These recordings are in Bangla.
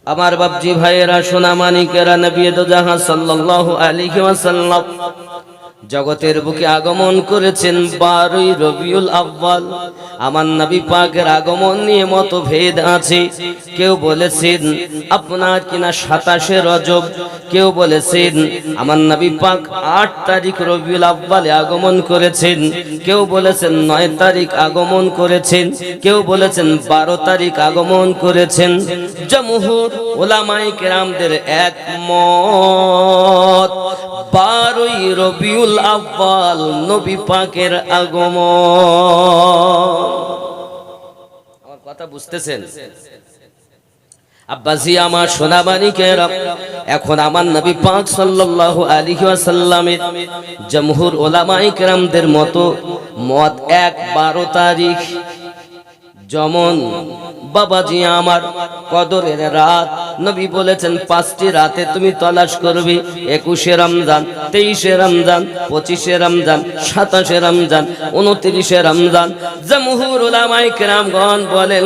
আমার বাপজি ভাইয়েরা, সোনা মানিকেরা, নবী দো জাহান সাল্লাল্লাহু আলাইহি ওয়াসাল্লাম জগতের বুকে আগমন করেছেন 12ই রবিউল আউয়াল। আমার নবী পাকের আগমন নিয়ে মতভেদ আছে। কেউ বলেছেন আপনার কিনা 27শে রজব, কেউ বলেছেন আমার নবী পাক 8 তারিখ রবিউল আউয়ালে আগমন করেছেন, কেউ বলেছেন 9 তারিখ আগমন করেছেন, কেউ বলেছেন 12 তারিখ আগমন করেছেন। জমহুর উলামায়ে কেরামদের একমত 12ই রবিউল আউয়াল নবী পাকের আগমন। আমার কথা বুঝতেছেন আব্বাসি আমার সোনামানিকেরা? এখন আমার নবী পাক সাল্লাল্লাহু আলাইহি ওয়াসাল্লামের জমহুর উলামায়ে কেরামদের মত 12 তারিখ। যেমন বাবাজি আমার কদরের রাত, নবী বলেছেন 5টি রাতে তুমি তলাশ করবে। 21শে রমজান, 23শে রমজান, 25শে রমজান, 27শে রমজান, 29শে রমজান। জমহুর উলামায়ে কেরামগণ বলেন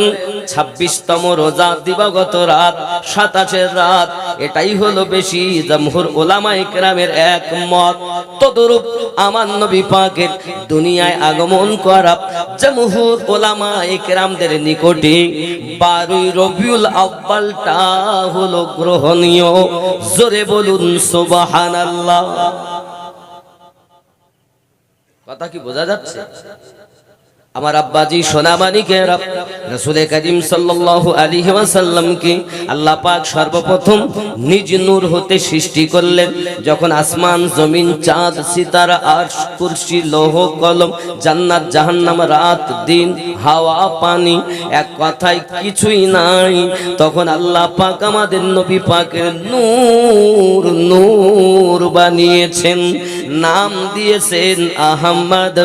26তম রোজা দিবাগত রাত, 27এর রাত, এটাই হলো বেশি। জমহুর উলামায়ে কেরামের একমত। তদরূপ আমার নবী পাকের দুনিয়ায় আগমন করা জমহুর উলামায়ে কেরামদের নিকটে 12ই রবিউল আউয়ালটা হলো গ্রহণীয়। জোরে বলুন সুবহানাল্লাহ। কথা কি বোঝা যাচ্ছে? আমার আব্বাজি সোনামানিকেরা, রাসূল করিম সাল্লাল্লাহু আলাইহি ওয়াসাল্লামকে আল্লাহ পাক সর্বপ্রথম নিজ নূর হতে সৃষ্টি করলেন। যখন আসমান, জমিন, চাঁদ, সিতারা, আরশ, কুরসি, লৌহ কলম, জান্নাত, জাহান্নাম, রাত, দিন, হাওয়া, পানি, এক কথায় কিছুই নাই, তখন আল্লাহ পাক আমাদের নবী পাকের নূর নূর বানিয়েছেন, নাম দিয়েছেন আহমদ।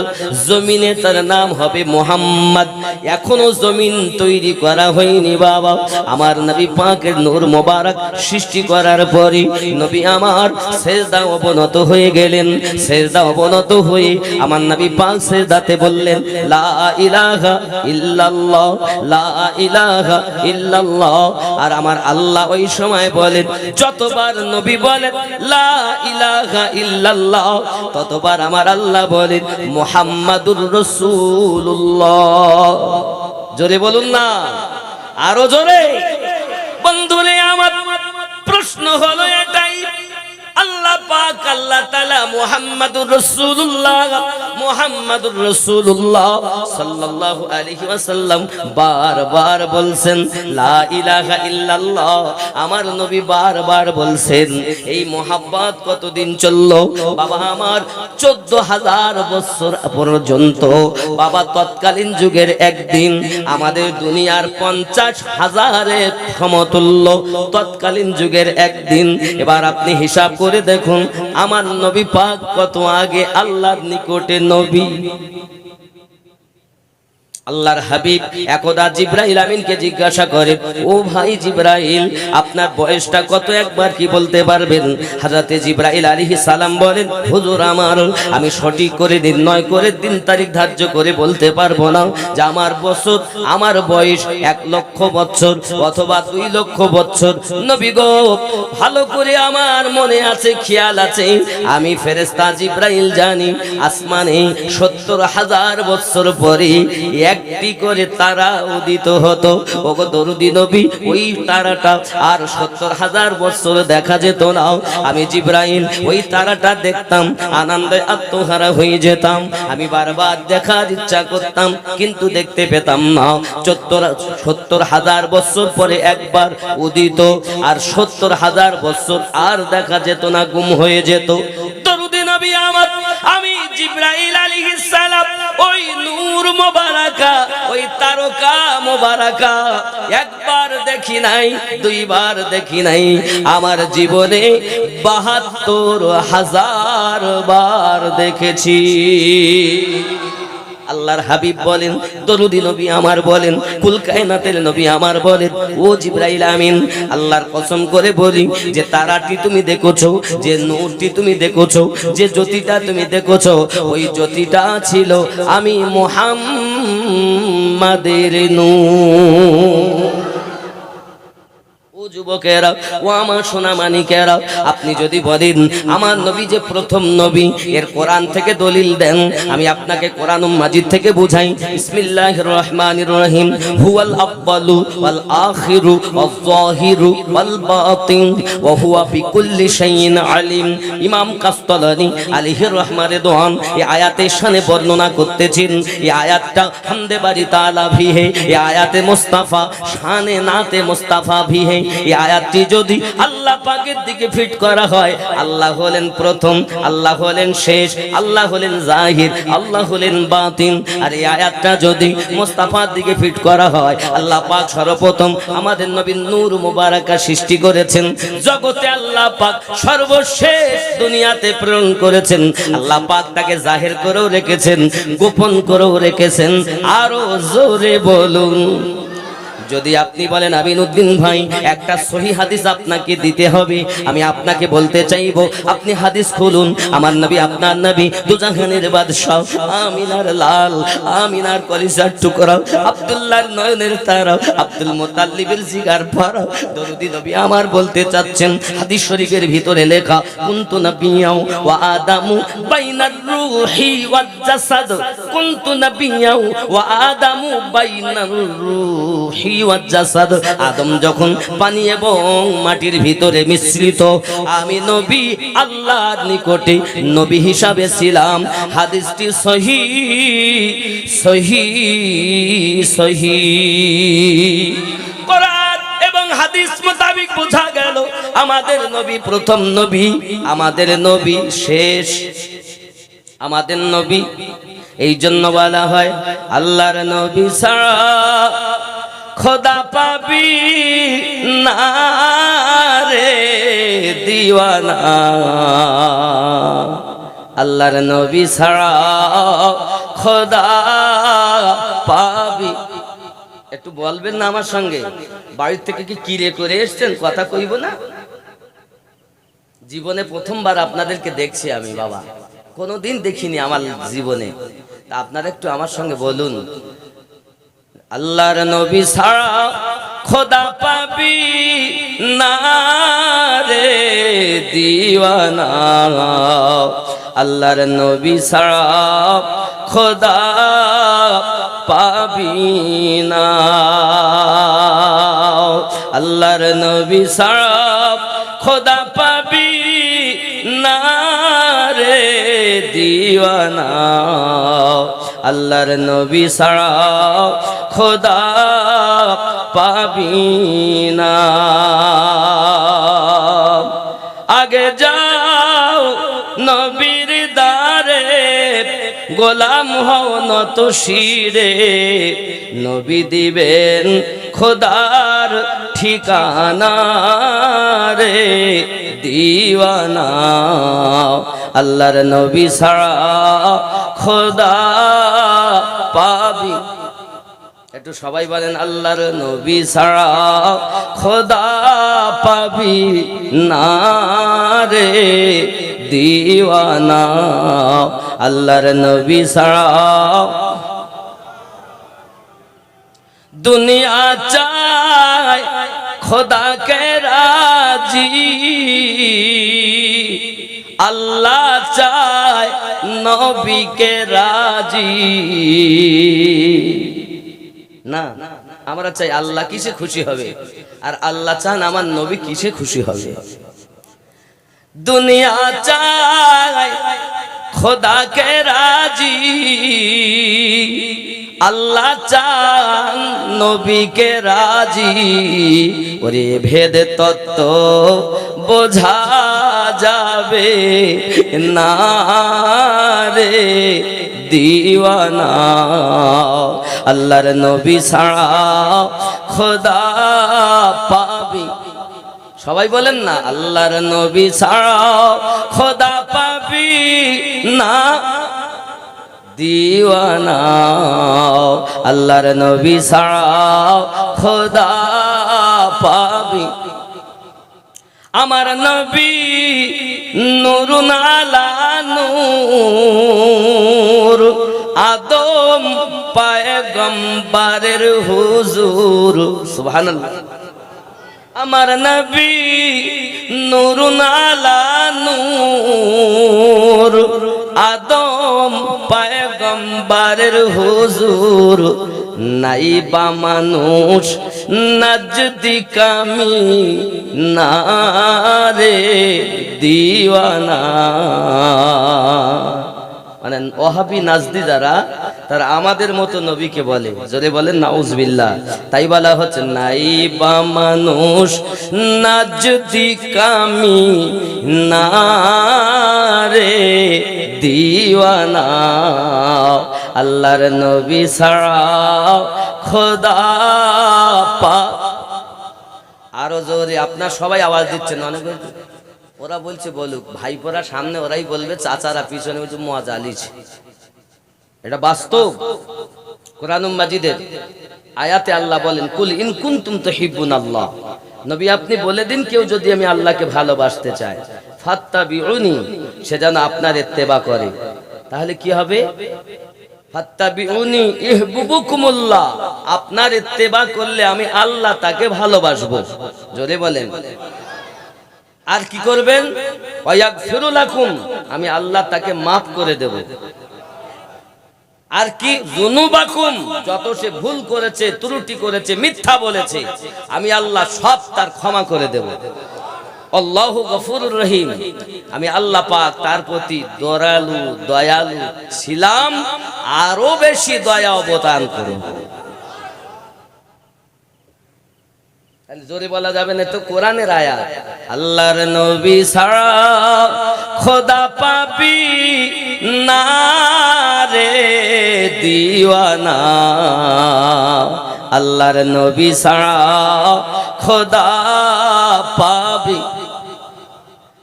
জমিনে তার নাম হবে মোহাম্মদ। এখনো জমিন তৈরি করা হয়নি বাবা। আমার নবী পাকের নূর মোবারক সৃষ্টি করার পরে নবী আমার সেজদা অবনত হয়ে গেলেন। সেজদা অবনত হয়ে আমার নবী পাক সেজদাতে বললেন লা ইলাহা ইল্লাল্লাহ, লা ইলাহা ইল্লাল্লাহ। আর আমার আল্লাহ ওই সময় বলেন, যতবার নবী বলেন লা ইলাহা ইল্লাল্লাহ, ততবার আমার আল্লাহ বলেন মুহাম্মাদুর রাসূলুল্লাহ। জোরে বলুন না, আরো জোরে। বন্ধুরে আমার প্রশ্ন হলো এটাই, আল্লাহ পাক আল্লাহ তাআলা মুহাম্মাদুর রাসূলুল্লাহ, মুহাম্মাদুর রাসূলুল্লাহ সাল্লাল্লাহু আলাইহি ওয়াসাল্লাম বারবার বলছেন লা ইলাহা ইল্লাল্লাহ। আমার নবী বারবার বলছেন। এই মোহাব্বত কতদিন চললো বাবা আমার? 14,000 বছর পর্যন্ত বাবা। তৎকালীন যুগের একদিন আমাদের দুনিয়ার 50,000-এর সমতুল্য তৎকালীন যুগের একদিন। এবার আপনি হিসাব করে দেখুন আমার নবী পাক কত আগে আল্লাহর নিকটে নবী। আল্লাহর হাবিব একদা জিবরাইল আমিনকে জিজ্ঞাসা করে, ও ভাই জিবরাইল, আপনার বয়সটা কত, একবার কি বলতে পারবেন? হযরতে জিবরাইল আলাইহিস সালাম বলেন, হুজুর আমি সঠিক করে নির্ণয় করে দিন তারিখ ধার্য করে বলতে পারবো না যে আমার বয়স 1 লক্ষ বছর অথবা 2 লক্ষ বছর। নবী গো, ভালো করে আমার মনে আছে, খেয়াল আছে, আমি ফেরেশতা জিবরাইল জানি আসমানে 70,000 বছর পরে একটি করে তারা উদিত হতো। ওগো দরুদি নবী, ওই তারাটা আর 70,000 বছর দেখা যেত না। আমি জিবরাইল ওই তারাটা দেখতাম, আনন্দে আত্মহারা হয়ে যেতাম। আমি বারবার দেখার ইচ্ছা করতাম কিন্তু দেখতে পেতাম না। 70,000 বছর পরে একবার উদিত, আর 70,000 বছর আর দেখা যেত না, গুম হয়ে যেত। দরুদি নবী আমার, আমি জিবরাইল আলাইহিস সালাম ওই নূর মোবারকা, ওই তারকা মোবারকা একবার দেখি নাই, 2 বার দেখি নাই, আমার জীবনে 72,000 বার দেখেছি। আল্লাহর হাবিব বলেন, দরুদি নবী আমার বলেন, কুল কায়নাতের নবী আমার বলেন, ও জিবরাইল আমিন, আল্লাহর কসম করে বলি যে তারাটি তুমি দেখেছো, যে নূরটি তুমি দেখেছো, যে জ্যোতিটা তুমি দেখেছো, ওই জ্যোতিটা ছিল আমি মুহাম্মাদের নূর। ও ও যুবকেরা, ও আমার সোনা মানিকেরা, আপনি যদি বলেন আমার নবী যে প্রথম নবী, এর কোরআন থেকে দলিল দেন, আমি আপনাকে কোরআন মাজিদ থেকে বুঝাই। বিসমিল্লাহির রহমানির রহিম। হুয়াল আউয়ালু ওয়াল আখিরু ওয়াজ যাহিরু ওয়াল বাতিন ওয়া হুয়া বিকুল্লি শাইইন আলিম। ইমাম কাসতালানী আলাইহির রহমানে দোয়ান এই আয়াতের শানে বর্ণনা করতেছেন। এই আয়াতটা হামদে বারি তাআলা ফিহে, এই আয়াতে মুস্তাফা শানে নাতে মুস্তাফা ফিহে। এই আয়াতটি যদি আল্লাহ পাকের দিকে ফিট করা হয়, আল্লাহ হলেন প্রথম, আল্লাহ হলেন শেষ, আল্লাহ হলেন জাহির, আল্লাহ হলেন বাতিন। আর এই আয়াতটা যদি মুস্তাফার দিকে ফিট করা হয়, আল্লাহ পাক সর্বপ্রথম আমাদের নবী নূর মুবারাকা সৃষ্টি করেছেন। জগতে আল্লাহ পাক সর্বশেষ দুনিয়াতে প্রেরণ করেছেন। আল্লাহ পাক তাকে জাহির করেও রেখেছেন, গোপন করেও রেখেছেন। আরো জোরে বলুন। যদি আপনি বলেন আমিনউদ্দিন ভাই একটা সহিহ হাদিস আপনাকে দিতে হবে, আমি আপনাকে বলতে চাইবো আপনি হাদিস খুলুন। আমার নবী, আপনার নবী দুজাহানের বাদশা, আমিনার লাল, আমিনার কলিজার টুকরা, আব্দুল্লাহর নয়নের তারা, আব্দুল মুত্তালিবের জিগার ফারা, দরুদি নবী আমার বলতে চাচ্ছেন হাদিস শরীফের ভিতরে লেখা কুনতু নাবিয়্যাও ওয়া আদামু বাইনার রূহি ওয়াজ জাসাদ, কুনতু নাবিয়্যাও ওয়া আদামু বাইনার রূহি ওয়াজ জাসাদ। আদম যখন পানি এবং মাটির ভিতরে মিশ্রিত, আমি নবী আল্লাহর নিকটে নবী হিসাবে ছিলাম। হাদিসটি সহিহ সহিহ সহিহ। কোরআন এবং হাদিস মোতাবেক বোঝা গেল আমাদের নবী প্রথম নবী, আমাদের নবী শেষ, আমাদের নবী। এই জন্য বলা হয় আল্লাহর নবী ছাড়া খোদা পাবি না রে দিওয়ানা, আল্লাহর নবী ছাড়া খোদা পাবি। একটু বলবেন না আমার সঙ্গে? বাড়ির থেকে কি কিরে করে এসছেন? কথা কইব না? জীবনে প্রথমবার আপনাদেরকে দেখছি আমি বাবা, কোনোদিন দেখিনি আমার জীবনে। তা আপনারা একটু আমার সঙ্গে বলুন, আল্লাহর নবী ছাড়া খোদা পাবি না রে দিওয়ানা, আল্লাহর নবী ছাড়া খোদা পাবি না, আল্লাহর নবী ছাড়া খোদা পাবি না রে দিওয়ানা, আল্লাহর নবী ছাড়া খোদা পাবি না। আগে যাও নবীর দারে, গোলাম হও নত শিরে, নবী দিবেন খোদার ঠিকানা রে দিওয়ানা, আল্লাহর নবী ছাড়া খোদা পাবি। একটু সবাই বলেন আল্লাহর নবী ছাড়া খোদা পাবি না রে দিওয়ানা, আল্লাহর নবী ছাড়া। দুনিয়া চায় খোদাকে রাজি, আল্লাহ চায় নবীকে রাজি না। আমরা চাই আল্লাহ কিসে খুশি হবে, আর আল্লাহ চান আমার নবী কিসে খুশি হবে। দুনিয়া চায় খোদাকে রাজি, আল্লাহ চান নবীকে রাজি। ওরে ভেদ তত্ত্ব বোঝা যাবে না রে দিওয়ানা, আল্লাহর নবী ছাড়া খোদা পাবি। সবাই বলেন না আল্লাহর নবী ছাড়া খোদা পাবি না দিওয়ানা, আল্লাহর নবী ছাড়া খোদা পাবি। আমার নবী নূরুন আলা নূর, আদম পয়গম্বরের হুজুর। সুবহানাল্লাহ। আমার নবী নূরুন আলা নূর, আদম পয়গম্বরের হুজুর, নাইবা মানুষ নজদি কামি নারে দিওয়ানা। মানে ওহাবি নাজদি যারা, তারা আমাদের মতো নবীকে বলে, জোরে বলেন নাউজুবিল্লাহ। তাই বলা হচ্ছে নাইবা মানুষ নাজদি কামি নারে দিওয়ানা। আল্লাহর নবী ছাড়া খোদা পা। আরো জোরে আপনার সবাই আওয়াজ দিচ্ছেন, অনেক ওরা বলছে বলুক, ভাইপোরা সামনে ওরাই বলবে, চাচারা পিছনে বলছে মজা লিছে। এটা বাস্তব। কোরআন মাজিদের আয়াতে আল্লাহ বলেন, কুল ইন কুনতুম তুহিব্বুনাল্লাহ, নবী আপনি বলে দিন, কেউ যদি আমি আল্লাহকে ভালোবাসতে চায়, ফাত্তাবিউনি, সে যেন আপনার ইত্তেবা করে। তাহলে কি হবে? ফাত্তাবিউনি ইহবুবুকুমুল্লাহ, আপনার ইত্তেবা করলে আমি আল্লাহ তাকে ভালোবাসবো। জোরে বলেন। আর কি করবেন? ওয়াগফিরু লাকুম, আমি আল্লাহ তাকে মাফ করে দেব। আর কি? যুনুবাকুম, যত সে ভুল করেছে, ত্রুটি করেছে, মিথ্যা বলেছে, আমি আল্লাহ সব তার ক্ষমা করে দেব। আল্লাহু গফুরুর রহিম, আমি আল্লাহ পাক তার প্রতি দয়ালু ছিলাম, আরো বেশি দয়া অবদান করব। জোরে বলা যাবে না তো, কোরআনের আয়াত। আল্লাহর নবী ছাড়া খোদা পাবি না রে দিওয়ানা। আল্লাহর নবী ছাড়া খোদা পাবি।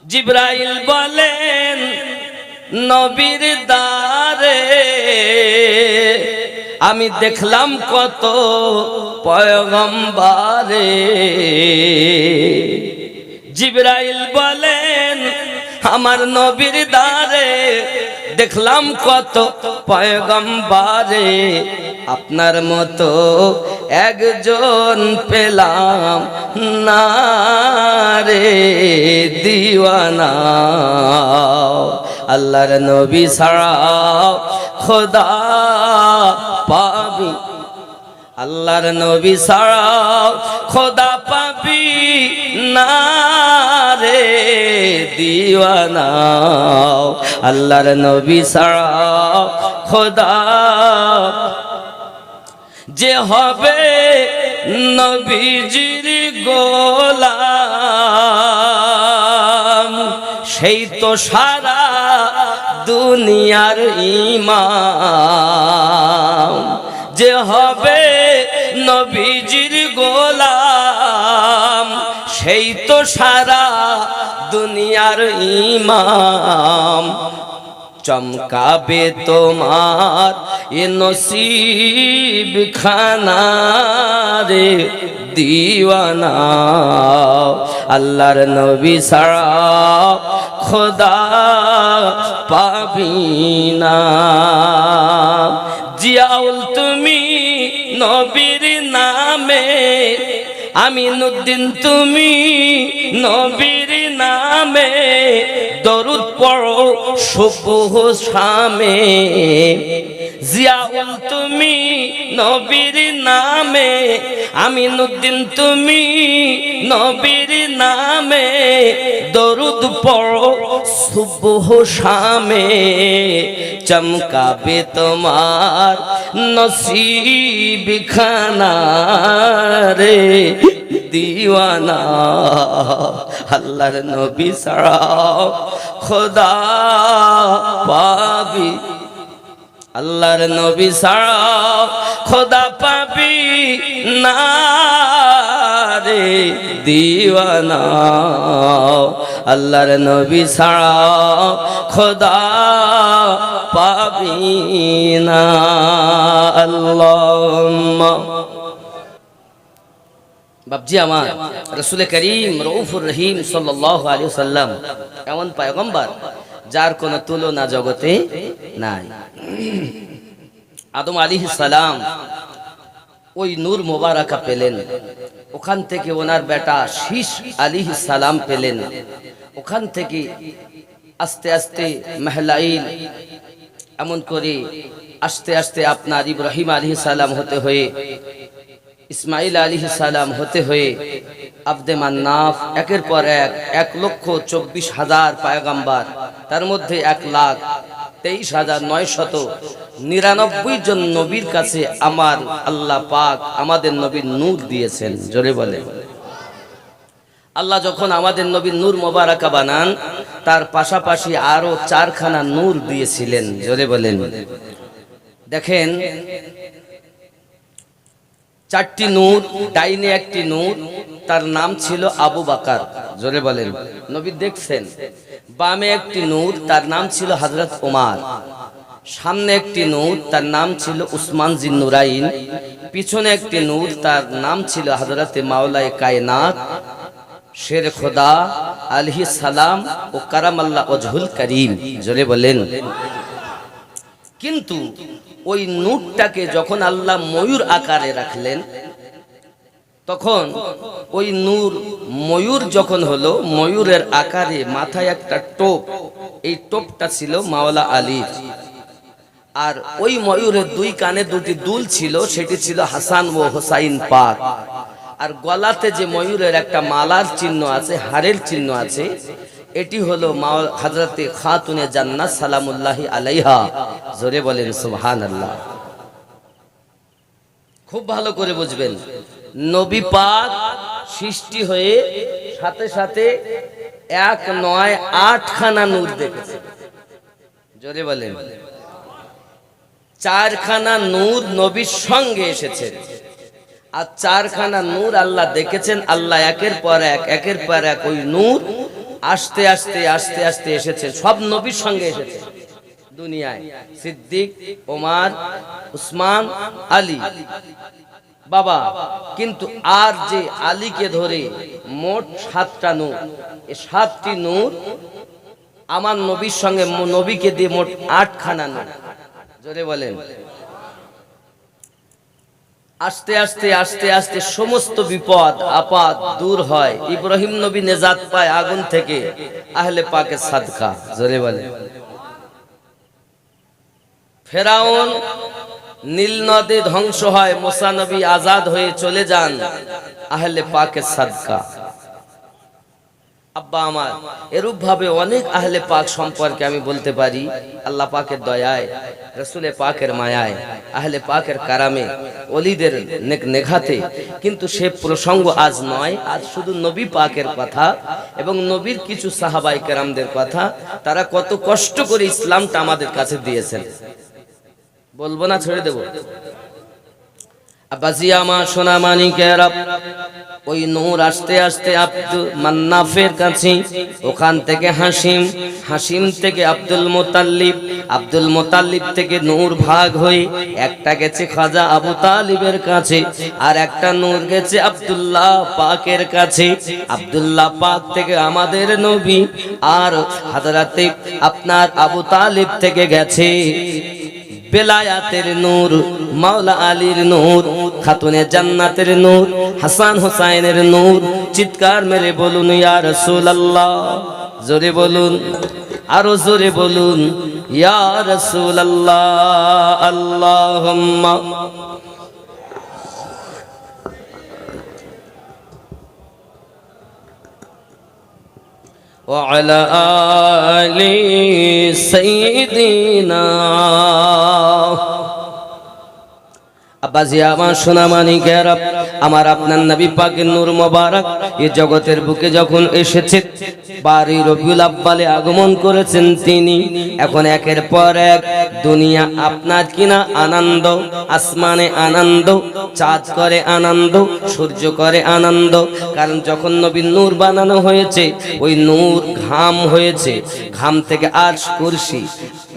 জিবরাইল বলেন নবীর দারে, আমি দেখলাম কত পয়গম্বরে। জিবরাইল বলেন আমার নবীর দারে, দেখলাম কত পয়গম্বরে, আপনার মতো একজন পেলাম না রে দিওয়ানা। আল্লাহর নবী ছাড়া খোদা পাবি, আল্লাহর নবী ছাড়া খোদা পাবি না রে দিওয়ানা। আল্লাহর নবী ছাড়া খোদা, যে হবে নবীজির গোলাম, সেই তো সারা দুনিয়ার ইমাম। যে হবে নবীজির গোলাম, সেই তো সারা দুনিয়ার ইমাম। চমকাবে তোমার এ নসিব খানা রে দিওয়ানা। আল্লাহর নবী ছাড়া খোদা পাবি না। জিয়াউল তুমি নবীর নামে, আমিনুদ্দিন তুমি নবীর নামে, দরুদ পড়ো সুবহ শামে। জিয়াউল তুমি নবীর নামে, আমিনুদ্দিন তুমি নবীর নামে, দরুদ পড়ো সুবহ শামে। চমকাবে তোমার নসিব খানা রে দিওয়ানা। আল্লাহর নবী ছাড়া খোদা পাবি, আল্লাহর নবী ছাড়া খোদা পাবি না রে দিওয়ানা। আল্লাহর নবী ছাড়া খোদা পাবি না। আল্লাহুম্মা। বাপজি আমার রাসূল করিম রউফুর রহিম সাল্লাল্লাহু আলাইহি ওয়াসাল্লাম এমন পয়গম্বর যার কোনো তুলনা জগতে নাই। আদম আলাইহিস সালাম ওই নূর মোবারকা পেলেন, ওখান থেকে ওনার বেটা শীষ আলাইহিস সালাম পেলেন, ওখান থেকে আস্তে আস্তে মেহলাইল, এমন করে আস্তে আস্তে আপনার ইব্রাহিম আলাইহিস সালাম হতে হয়ে, ইসমাইল আলাইহিস সালাম হতে হয়ে আব্দে মান্নাফ, একের পর এক 1,24,000 পয়গম্বর, তার মধ্যে 1,23,999 জন নবীর কাছে আমার আল্লাহ পাক আমাদের নবীর নূর দিয়েছেন। জোরে বলে। আল্লাহ যখন আমাদের নবীর নূর মোবারকা বানান, তার পাশাপাশি আরো 4খানা নূর দিয়েছিলেন। জোরে বলেন। দেখেন, 4টি নূর, ডাইনে একটি নূর, তার নাম ছিল আবু বকর। জোরে বলেন। নবী দেখছেন। বামে একটি নূর, তার নাম ছিল হযরত ওমর। সামনে একটি নূর, তার নাম ছিল উসমান জিন্নুরাইন। পিছনে একটি নূর, তার নাম ছিল হযরত মাওলায়ে কায়নাত শের খোদা আলাইহিস সালাম ও কারামাল্লাহ ওয়াজহুল করিম। জোরে বলেন। কিন্তু ওই নূরটাকে যখন আল্লাহ ময়ূর আকারে রাখলেন, তখন ওই নূর ময়ূর যখন হলো, ময়ূরের আকারে মাথায় একটা টোপ, এই টোপটা ছিল মাওলা আলীর। আর ওই ময়ূরের 2 কানে 2টি দুল ছিল, সেটি ছিল হাসান ও হোসাইন পাক। আর গলাতে যে ময়ূরের একটা মালার চিহ্ন আছে, হারের চিহ্ন আছে, এটি হলো হযরতে খাতুনে জান্নাত সালামুল্লাহি আলাইহা। জোরে বলেন সুবহানাল্লাহ। খুব ভালো করে বুঝবেন, নবী পাক সৃষ্টি হয়ে সাথে সাথে 1 নয় 8খানা নূর দেখেছে। জোরে বলেন। 4খানা নূর নবীর সঙ্গে এসেছে, আর 4খানা নূর আল্লাহ দেখেছেন। আল্লাহ একের পর এক ওই নূর আস্তে আস্তে আস্তে আস্তে এসেছে, সব নবীর সঙ্গে এসেছে দুনিয়ায়। সিদ্দিক, ওমর, উসমান, আলী বাবা। কিন্তু আর যে আলীকে ধরে মোট 7টা নূর, এই 7টি নূর আমার নবীর সঙ্গে, নবীকে দিয়ে মোট 8খানা নূর। জোরে বলেন। আস্তে আস্তে আস্তে আস্তে সমস্ত বিপদ আপদ দূর হয়। ইব্রাহিম নবী নেজাত পায় আগুন থেকে, আহলে পাকের সাদকা। জোরে বলে। ফেরাউন নীল নদে ধ্বংস হয়, মুসা নবী আজাদ হয়ে চলে যান, আহলে পাকের সাদকা। আব্বা আমার, এরূপ ভাবে অনেক আহলে পাক সম্পর্কে আমি বলতে পারি। আল্লাহ পাকের দয়ায়, রাসূলে পাকের মায়ায়, আহলে পাকের কারামে, ওলিদের নেঘাতে। কিন্তু সে প্রসঙ্গ আজ নয়, আজ শুধু নবী পাকের কথা এবং নবীর কিছু সাহাবায়ে কেরামদের কথা। তারা কত কষ্ট করে ইসলামটা আমাদের কাছে দিয়েছেন। বলবো না, ছেড়ে দেব? আব্বাজি আমার সোনা মানিকেরা, ওই নূর আস্তে আস্তে আব্দুল মান্নাফের কাছে, ওখান থেকে হাসিম, হাসিম থেকে আব্দুল মুতাল্লিব, আব্দুল মুতাল্লিব থেকে নূর ভাগ হয়ে একটা গেছে খাজা আবু তালিবের কাছে, আর একটা নূর গেছে আব্দুল্লাহ পাকের কাছে। আব্দুল্লাহ পাক থেকে আমাদের নবী, আর হযরতে আপনার আবু তালিব থেকে গেছে বেলায়াতের নূর, মাওলা আলীর নূর, খাতুনে জান্নাতের নূর, হাসান হোসাইনের নূর। চিৎকার মেরে বলুন ইয়া রাসূলুল্লাহ। জোরে বলুন, আরো জোরে বলুন ইয়া রাসূলুল্লাহ। আল্লাহুম্মা وعلى آل سيدنا। আব্বাজি আমার সোনা মানিকেরা, আমার আপনার নবী পাকের নূর মোবারক এই জগতের বুকে যখন এসেছে, 12 রবিউল আব্বালে আগমন করেছেন তিনি। এখন একের পর এক দুনিয়া আপনার কিনা আনন্দ, আসমানে আনন্দ, চাঁদ করে আনন্দ, সূর্য করে আনন্দ। কারণ যখন নবীর নূর বানানো হয়েছে, ওই নূর ঘাম হয়েছে, ঘাম থেকে আরশ কুরসি।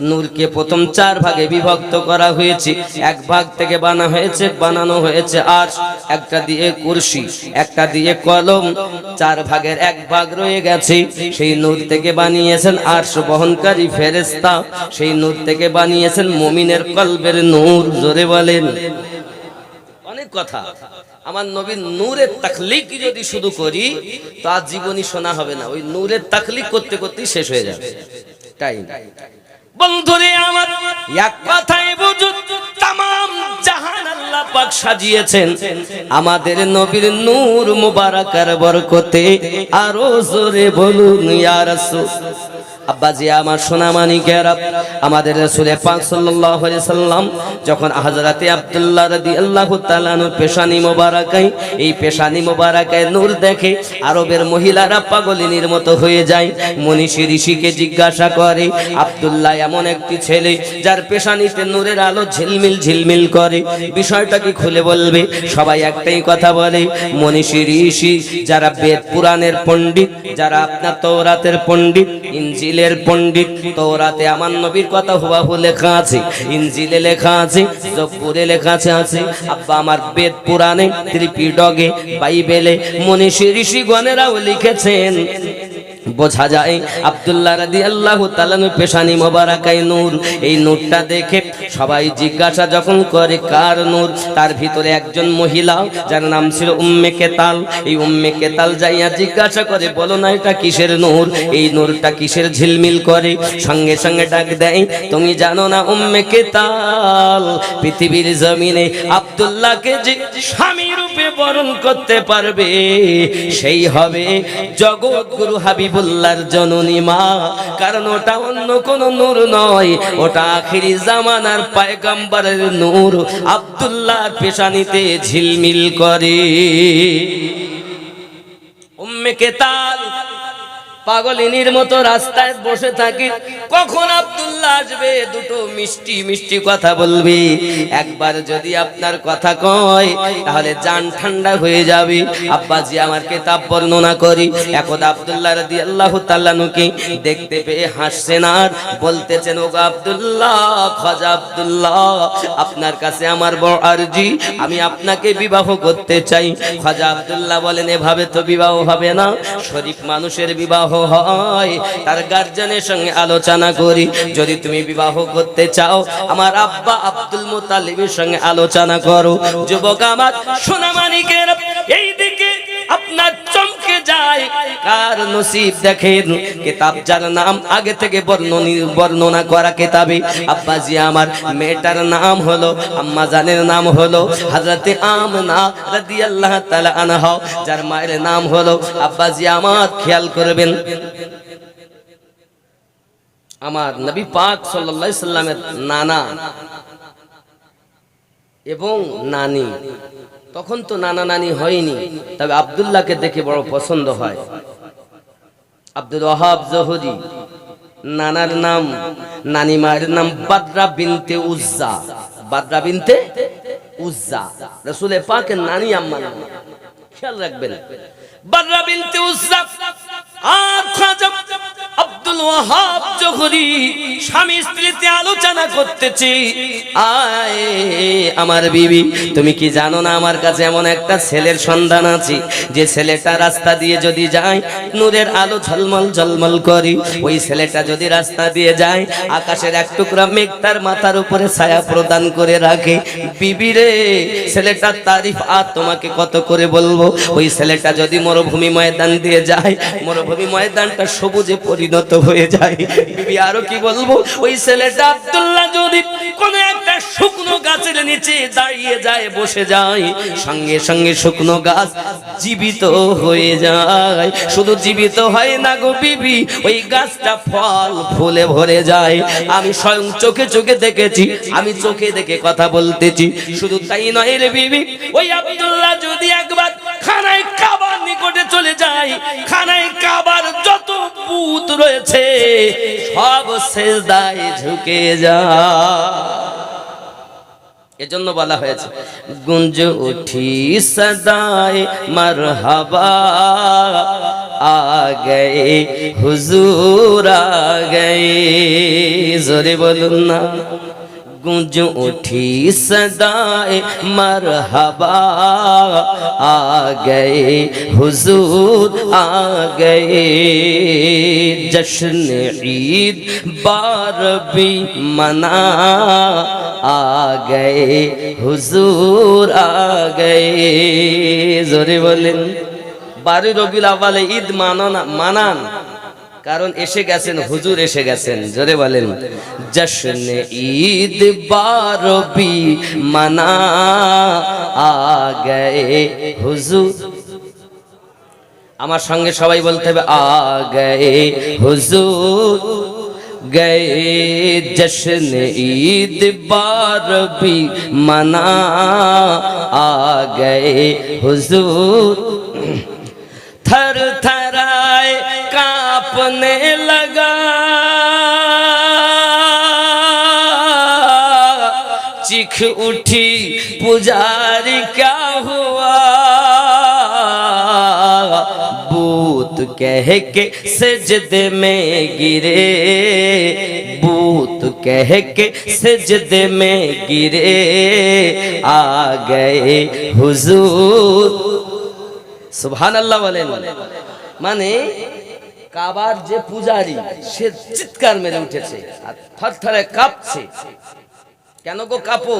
নূরকে প্রথম 4 ভাগে বিভক্ত করা হয়েছে। এক ভাগ থেকে বানানো হয়েছে আরশ, একটা দিয়ে কুরসি, একটা দিয়ে কলম। 4 ভাগের 1 ভাগ রয়ে গেছে। সেই নূর থেকে বানিয়েছেন আরশ বহনকারী ফেরেশতা। সেই নূর থেকে বানিয়েছেন মুমিনের কলবের নূর। জোরে বলেন। অনেক কথা, আমার নবীর নূরের তাখলিক যদি শুধু করি তো আজ জীবনই শোনা হবে না, ওই নূরের তাখলিক করতে করতেই শেষ হয়ে যাবে টাইম। বন্ধুরে আমার, এক কথাই বুঝুন, তামাম জাহান আল্লাহ পাক সাজিয়েছেন আমাদের নবীর নূর মুবারাকার বরকতে। আরো জোরে বলুন ইয়া রাসূল। আব্বাজি আমার সোনামানিকেরা, আমাদের রাসূল পাক সাল্লাল্লাহু আলাইহি সাল্লাম যখন হযরতে আব্দুল্লাহ রাদিয়াল্লাহু তাআলা আনহু পেশানি মোবারকায়, এই পেশানি মোবারকায় নূর দেখে আরবের মহিলারা পাগলিনীর মতো হয়ে যায়। মনীষী ঋষিকে জিজ্ঞাসা করে, আব্দুল্লাহ এমন একটি ছেলে যার পেশানিতে নূরের আলো ঝিলমিল ঝিলমিল করে, বিষয়টা কি খুলে বলবে? সবাই একটাই কথা বলে, মনীষী ঋষি যারা বেদ পুরাণের পণ্ডিত, যারা আপনার তওরাতের পণ্ডিত, ইনজিলের পণ্ডিত, তওরাতে আমার নবীর কথা হুবহু লেখা আছে, ইনজিলে লেখা আছে, জব্বুরে লেখা আছে, আব্বা আমার বেদ পুরাণে, ত্রিপিটকে, বাইবেলে মনীষী ঋষিগণেরাও লিখেছেন। বোঝা যায় আব্দুল্লাহ রাদিয়াল্লাহু তাআলা পেশানি মোবারকায় নূর। এই নূরটা দেখে সবাই জিজ্ঞাসা যখন করে কার নূর, তার ভিতরে একজন মহিলা যার নাম ছিল উম্মে কেতাল, এই উম্মে কেতাল যাইয়া জিজ্ঞাসা করে, বলো না এটা কিসের নূর, এই নূরটা কিসের ঝিলমিল করে? সঙ্গে সঙ্গে ডাক দেয়, তুমি জানো না উম্মে কেতাল, পৃথিবীর জমিনে আব্দুল্লাহকে যে স্বামী রূপে বরণ করতে পারবে সেই হবে জগৎগুরু হাবিবুল্লাহর জননী মা। কারণ ওটা অন্য কোন নূর নয়, ওটা আখিরি জামানার পয়গম্বরের নূর আব্দুল্লাহর পেশানিতে ঝিলমিল করে। উম্মে কেতাল পাগলিনীর মতো রাস্তায় বসে থাকি, কখন আব্দুল্লাহ আসবে, দুটো মিষ্টি মিষ্টি কথা বলবে। একবার যদি আপনার কথা কয় তাহলে জান ঠান্ডা হয়ে যাবে। আব্বাজি আমার কিতাব বর্ণনা করি, একদা আব্দুল্লাহ রাদিয়াল্লাহু তাআলা আনহুকে দেখতে পেয়ে হাসছেন আর বলতেছেন, ওগো আব্দুল্লাহ, খাজা আব্দুল্লাহ, আপনার কাছে আমার বড় আরজি, আমি আপনাকে বিবাহ করতে চাই। খাজা আব্দুল্লাহ বলেন, এভাবে তো বিবাহ হবে না, শরীফ মানুষের বিবাহ হয় তার গার্জিয়ানের সঙ্গে আলোচনা করি। যদি তুমি বিবাহ করতে চাও আমার আব্বা আব্দুল মুত্তালিবের সঙ্গে আলোচনা করো। যুবক আমার সোনামানিকের, এই দিকে আপনার চমকে যায় কার নসিব দেখেন। কিতাব যার নাম আগে থেকে বর্ণনা করা কিতাবে, আব্বাজি আমার মেয়েটার নাম হলো, আম্মা জানের নাম হলো হযরতে আমিনা রাদিয়াল্লাহু তাআলা আনহা, যার মায়ের নাম হলো, আব্বাজি আমার খেয়াল করবেন, আমার নবী পাক সাল্লাল্লাহু আলাইহি সাল্লামের নানা এবং নানি, তখন তো নানা নানি হয়নি, তবে আব্দুল্লাহকে দেখে বড় পছন্দ হয়। আব্দুল ওয়াহাব জোহরি, নানার নাম, নানি মায়ের নাম বাদরা বিনতে উজ্জা, বাদরা বিনতে উজ্জা, রাসূল পাকের নানি আম্মা নাম, খেয়াল রাখবেন, বাদরা বিনতে উজ্জা। আর খাজা আব্দুল ওয়াহাব জোহরি স্বামী স্ত্রীতে আলোচনা করতেছি, আয় আমার বিবি, তুমি কি জানো না আমার কাছে এমন একটা ছেলের সন্ধান আছে, যে ছেলেটা রাস্তা দিয়ে যদি যায় নূরের আলো ঝলমল ঝলমল করি, ওই ছেলেটা যদি রাস্তা দিয়ে যায় আকাশের এক টুকরা মেঘ তার মাথার উপরে ছায়া প্রদান করে রাখে। বিবি রে, ছেলেটার তারিফ আর তোমাকে কত করে বলবো। ওই ছেলেটা যদি মরুভূমি ময়দান দিয়ে যায়, মরুভূমি ময়দানটা সবুজে পরিণত হয়ে যায়। বিবি আরো কি বলবো, ওই ছেলেটা আব্দুল্লাহ যদি কোন একটা শুকনো গাছের নিচে দাঁড়িয়ে যায়, বসে যায়, সঙ্গে সঙ্গে শুকনো গাছ জীবিত হয়ে যায়। শুধু জীবিত হয় না গো বিবি, ওই গাছটা ফল ফুলে ভরে যায়। আমি স্বয়ং চোখে চোখে দেখেছি, আমি চোখে দেখে কথা বলতেছি। শুধু তাই নয় রে বিবি, ওই আব্দুল্লাহ যদি একবার খানায় কাবার নিকটে চলে যায়, খানায় কাবার যত পুত রয়েছে সব সেজদায় ঝুঁকে যায়। এজন্য বলা হয়েছে, গুঞ্জ উঠি সদায়ে মারহাবা, আ গয়ে হুজুর আ গয়ে, জোরে বলুন না, गूंज उठी सदाए मरहबा, आ गए हुजूर आ गए। जश्न ईद बारबी मना, आ गए हुजूर आ गए। জোরে বলেন 12 রবিউল আউয়ালে ঈদ মানান, কারণ এসে গেছেন হুজুর, এসে গেছেন। জোরে বলেন জশ্ন ঈদ বারবি মানা, আ গয়ে হুজুর। আমার সঙ্গে সবাই বলতে হবে আ গয়ে হুজুর, গয়ে জশ্ন ঈদ বারবি মানা, आ गए हुजूर। थर थराए कांपने लगा, चीख उठी पुजारी क्या हुआ, बूत कह के सजदे में गिरे, बूत कह के सजदे में गिरे, आ गए हुजूर। सुबहानाल्लाह बोलेन। মানে কাবার যে পূজারী সে চিৎকার মেরে উঠেছে আর থরথরে কাঁপছে। কেন গো কাঁপো?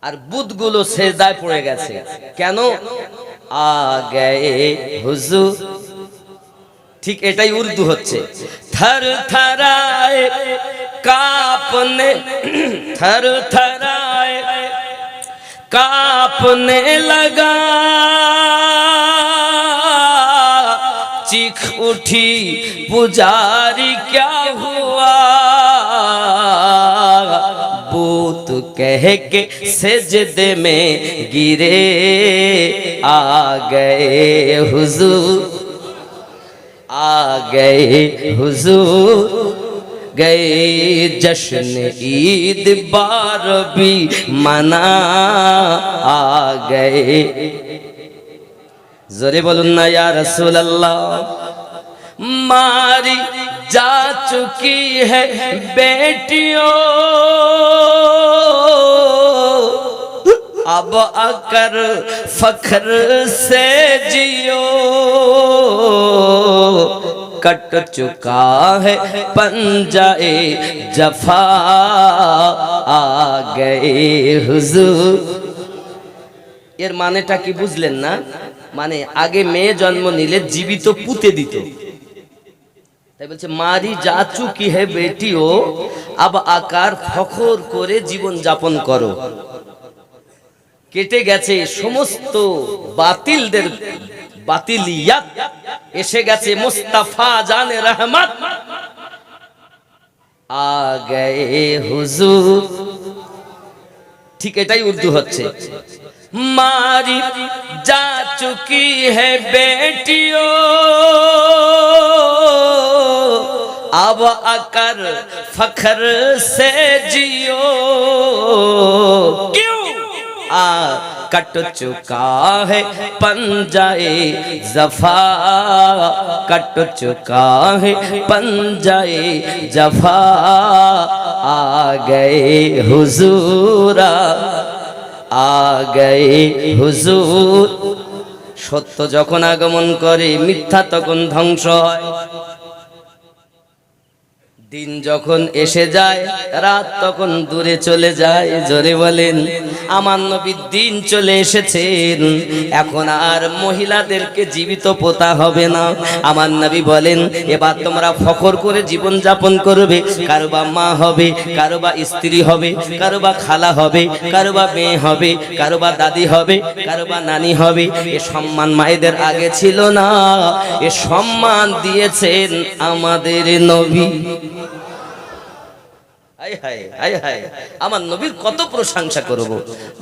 আর বুতগুলো সেজদায় পড়ে গেছে। কেন? আ গয়ে হুজুর। ঠিক এটাই উর্দু হচ্ছে। थर थराए कांपने, थर थराए कांपने लगा, चीख उठी पुजारी क्या हुआ, बूत कह के सजदे में गिरे, आ गए हुजूर, आ गए हुजूर, गए जश्न ईद बारबी मना, आ गए। जोरे बोलून ना या रसूल अल्लाह। मारी जा चुकी है बेटियों, अब आकर फख्र से जियो, कट चुका है पंजाए जफा, आ गए हुजूर। এর মানেটা কি বুঝলেন না? মানে আগে মেয়ে জন্ম নিলে জীবিত পুঁতে দিত, তাই বলছে মারি যা চুকি হে বেটিও, আব আকার ফখর করে জীবন যাপন করো। কেটে গেছে সমস্ত বাতিলদের বাতিলিয়াত, এসে গেছে মুস্তাফা জানে রহমত, আ গয়ে হুজুর। ঠিক এটাই উর্দু হচ্ছে। मारी जा चुकी है बेटियों, अब आकर फख्र से जियो, क्यों? कट चुका है पंजाए जफा, कट चुका है पंजाए जफा, आ गए हुजूरा, आ गए हुजूर। সত্য যখন আগমন করে মিথ্যা তখন ধ্বংস হয়। দিন যখন এসে যায় রাত তখন দূরে চলে যায়। জোরে বলেন আমার নবীর দিন চলে এসেছেন, এখন আর মহিলাদেরকে জীবিত পোতা হবে না। আমার নবী বলেন এবার তোমরা ফখর করে জীবন যাপন করবে। কারো বা মা হবে, কারো বা স্ত্রী হবে, কারো বা খালা হবে, কারো বা মেয়ে হবে, কারো বা দাদি হবে, কারো বা নানি হবে। এ সম্মান মায়েদের আগে ছিল না, এ সম্মান দিয়েছেন আমাদের নবী। হায় হায় হায় হায়, আমার নবীর কত প্রশংসা করব।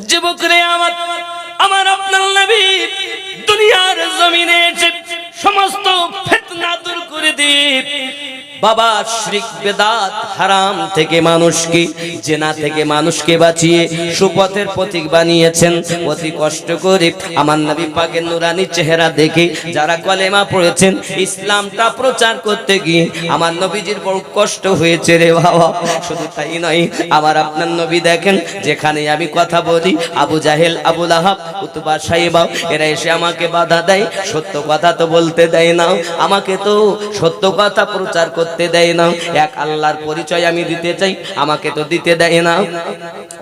যুবকরে আমার আপনার নবী দুনিয়ার জমিনে এসে সমস্ত ফিতনা দূর করে দিয়ে বাবা শিরক বেদাত হারাম থেকে মানুষকে, জেনা থেকে মানুষকে বাঁচিয়ে সুপথের প্রতীক বানিয়েছেন। অতি কষ্ট করে আমার নবী পাকের নুরানি চেহারা দেখে যারা কলেমা পড়েছেন, ইসলামটা প্রচার করতে গিয়ে আমার নবীজির বড় কষ্ট হয়েছে রে বাবা। শুধু তাই নয়, আমার আপনার নবী দেখেন যেখানে আমি কথা বলি, আবু জাহেল, আবু লাহাব, উতবা, সাইবা এরা এসে আমাকে বাধা দেয়, সত্য কথা তো বলতে দেয় না, আমাকে তো সত্য কথা প্রচার করতে দেয় না। এক আল্লাহর পরিচয় আমি দিতে চাই, আমাকে তো দিতে দেয় না।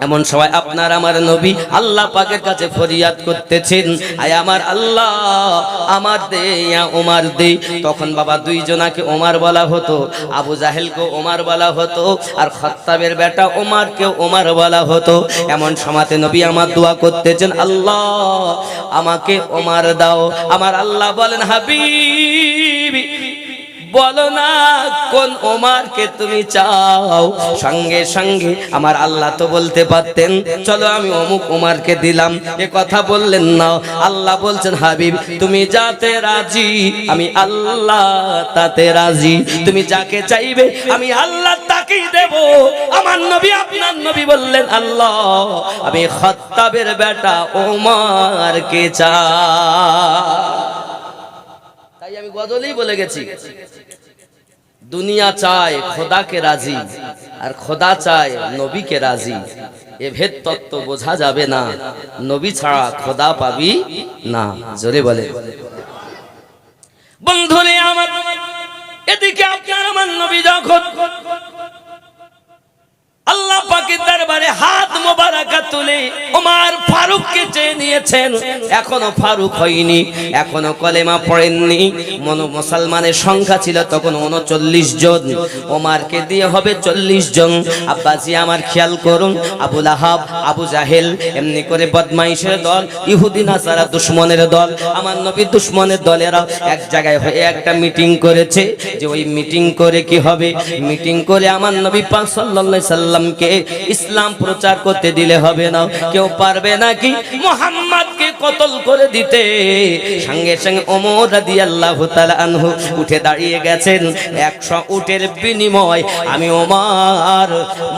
এমন সময় আপনার আমার নবী আল্লাহ পাকের কাছে ফরিয়াদ করতেছেন, আয় আমার আল্লাহ, আমার দে ইয়া ওমর দে। তখন বাবা দুইজনাকে ওমর বলা হতো, আবু জাহেলকে ওমর বলা হতো, আর খাত্তাবের বেটা ওমরকে ওমর বলা হতো। এমন সময়তে নবী আমার দোয়া করতেছেন, আল্লাহ আমাকে ওমর দাও। আমার আল্লাহ বলেন, হাবিবি বলো না কোন ওমরকে তুমি চাও। সঙ্গে সঙ্গে আমার আল্লাহ তো বলতে পারতেন, চলো আমি অমুক ওমরকে দিলাম, এ কথা বললেন না। আল্লাহ বলছেন, হাবিব তুমি যাতে রাজি আমি আল্লাহ তাতে রাজি, তুমি যাকে চাইবে আমি আল্লাহ তাকেই দেব। আমার নবী আপনার নবী বললেন, আল্লাহ আমি খাত্তাবের বেটা ওমরকে চাই। তাই আমি গজলেই বলে গেছি, দুনিয়া চায় খোদাকে রাজি, আর খোদা চায় নবীকে রাজি। এ ভেদ তত্ত্ব বোঝা যাবে না, নবী ছাড়া খোদা পাবি না। জোরে বলে বন্ধুরে আমার, এদিকে আপনার আমার নবী যখন আল্লাহ পাকের দরবারে হাত মোবারকা তুলে ওমর ফারুককে চেয়ে নিয়েছেন, এখনো ফারুক হয়নি, এখনো কলেমা পড়েননি। মুসলমানের সংখ্যা ছিল তখন 39 জন, ওমরকে দিয়ে হবে 40 জন। আব্বাজি আমার খেয়াল করুন, আবু লাহাব, আবু জাহেল এমনি করে বদমাইশের দল, ইহুদি নাসারা দুশমনের দল, আমার নবী দুশমনের দলেরা এক জায়গায় হয়ে একটা মিটিং করেছে, যে ওই মিটিং করে কি হবে, মিটিং করে আমার নবী পাক সাল্লাল্লাহু আলাইহি সাল্লাম কে ইসলাম প্রচার করতে দিলে হবে না। কেউ পারবে নাকি মুহাম্মদকে কতল করে দিতে? সঙ্গে সঙ্গে ওমর রাদিয়াল্লাহু তাআলা আনহু উঠে দাঁড়িয়ে গেছেন, 100 উটের বিনিময় আমি ওমর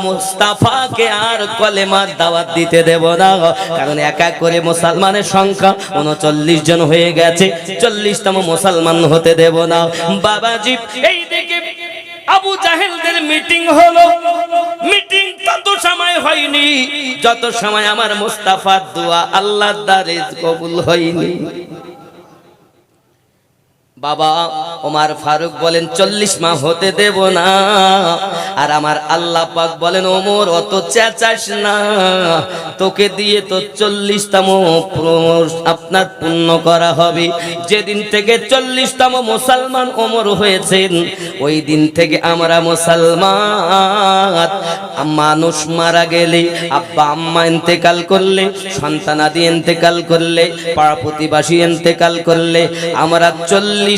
মুস্তাফাকে আর কলেমার দাওয়াত দিতে দেব না। কারণ এক এক করে মুসলমানের সংখ্যা 39 জন হয়ে গেছে, 40তম মুসলমান হতে দেব না। বাবাজি এইদিকে আবু জাহেলদের মিটিং হলো, মিটিং তত সময় হয়নি যত সময় আমার মুস্তাফার দোয়া আল্লাহর দ্বারে কবুল হয়নি। বাবা ওমর ফারুক বলেন 40 মাহ হতে দেব না, আর আমার আল্লাহ পাক বলেন, ওমর অত চেঁচাস না, তোকে দিয়ে তো 40তম আপনার পূর্ণ করা হবে। যেদিন থেকে 40তম মুসলমান ওমর হয়েছেন, ওই দিন থেকে আমরা মুসলমান। মানুষ মারা গেলে, আব্বা আম্মা ইন্তেকাল করলে, সন্তানাদি ইন্তেকাল করলে, পাড়া প্রতিবাসী ইন্তেকাল করলে, আমরা 40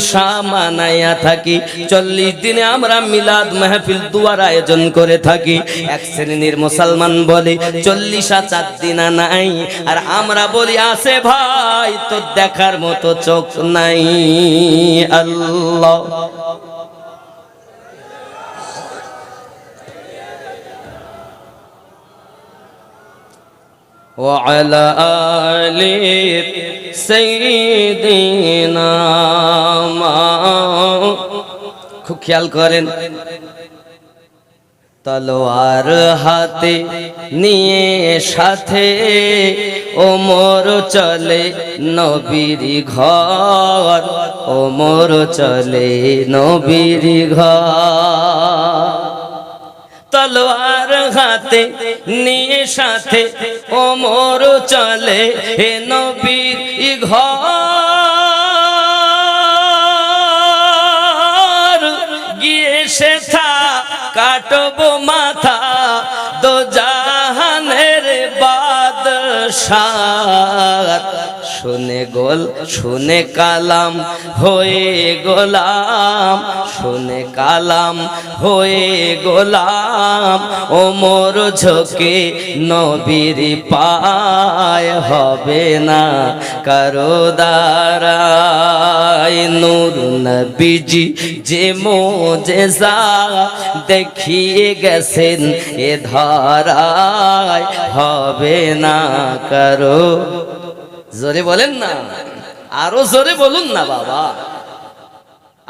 মানায়া থাকি। 40 দিনে আমরা মিলাদ মাহফিল দুয়ার আয়োজন করে থাকি। এক শ্রেণীর মুসলমান বলে 40 4 দিন নাই, আর আমরা বলি আছে ভাই তো দেখার মতো চোখ নাই। আল্লাহ وعلى آل سيدنا খুব খেয়াল করেন, তলোয়ার হাতে নিয়ে সাথে ওমর চলে নবীর ঘর, ওমর চলে নবীর ঘর। তলোয়ার হাতে নিয়ে সাথে ওমর চলে হে নবীর ঘর, গিয়ে সেথা কাটবো মাথা দো জাহানের বাদশাহ। শুনে শুনে কালাম হয়ে গোলাম, শুনে কালাম হয়ে গোলাম, ওমর ঝোঁকে নবীর পায় হবে না কারো দ্বারাই। নূর নবীজি যে মোজেজা দেখিয়ে গেছেন এ ধরায় হবে না কারো। জোরে বলেন না, আরো জোরে বলুন না বাবা।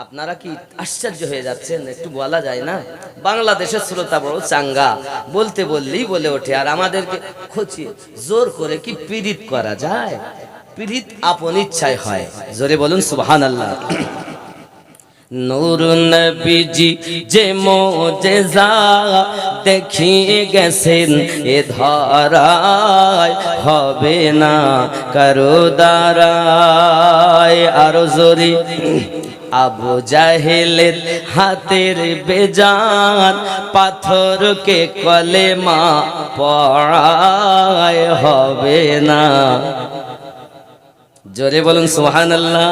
আপনারা কি আশ্চর্য হয়ে যাচ্ছেন? একটু বলা যায় না? বাংলাদেশের শ্রোতা বড় চাঙ্গা, বলতে বললেই বলে ওঠে, আর আমাদেরকে খোঁচি জোর করে কি পীড়িত করা যায়? পীড়িত আপন ইচ্ছায় হয়। জোরে বলুন সুবহানাল্লাহ। নূর নবীজি যে মোজেজা দেখিয়ে গেছেন এ ধরায় হবে না কারো দ্বারায়। আরো জোরে। আবু জাহেলের হাতের বেজান পাথরকে কলেমা পড়ায় হবে না। জোরে বলুন সুবহানাল্লাহ।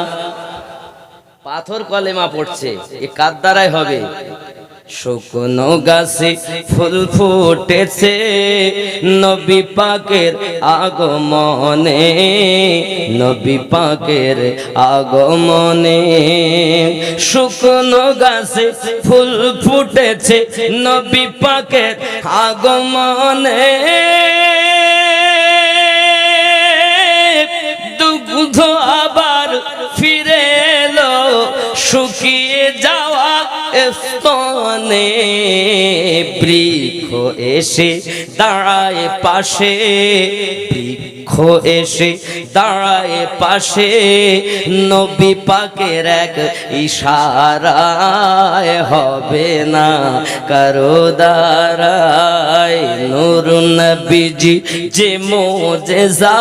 পাথর কলেমা পড়ছে, এ কার দ্বারাই হবে? শুকনো গাছে ফুল ফুটেছে নবী পাকের আগমনে, নবী পাকের আগমনে। শুকনো গাছে ফুল ফুটেছে নবী পাকের আগমনে। দুগ্ধ আবার ফিরে এলো শুকিয়ে যাওয়া স্তনে। বৃক্ষ এসে দাঁড়ায় পাশে, বৃক্ষ এসে দাঁড়ায় পাশে, নবী পাকের এক ইশারায় হবে না কারো দ্বারায়। নূর নবীজি যে মোজেজা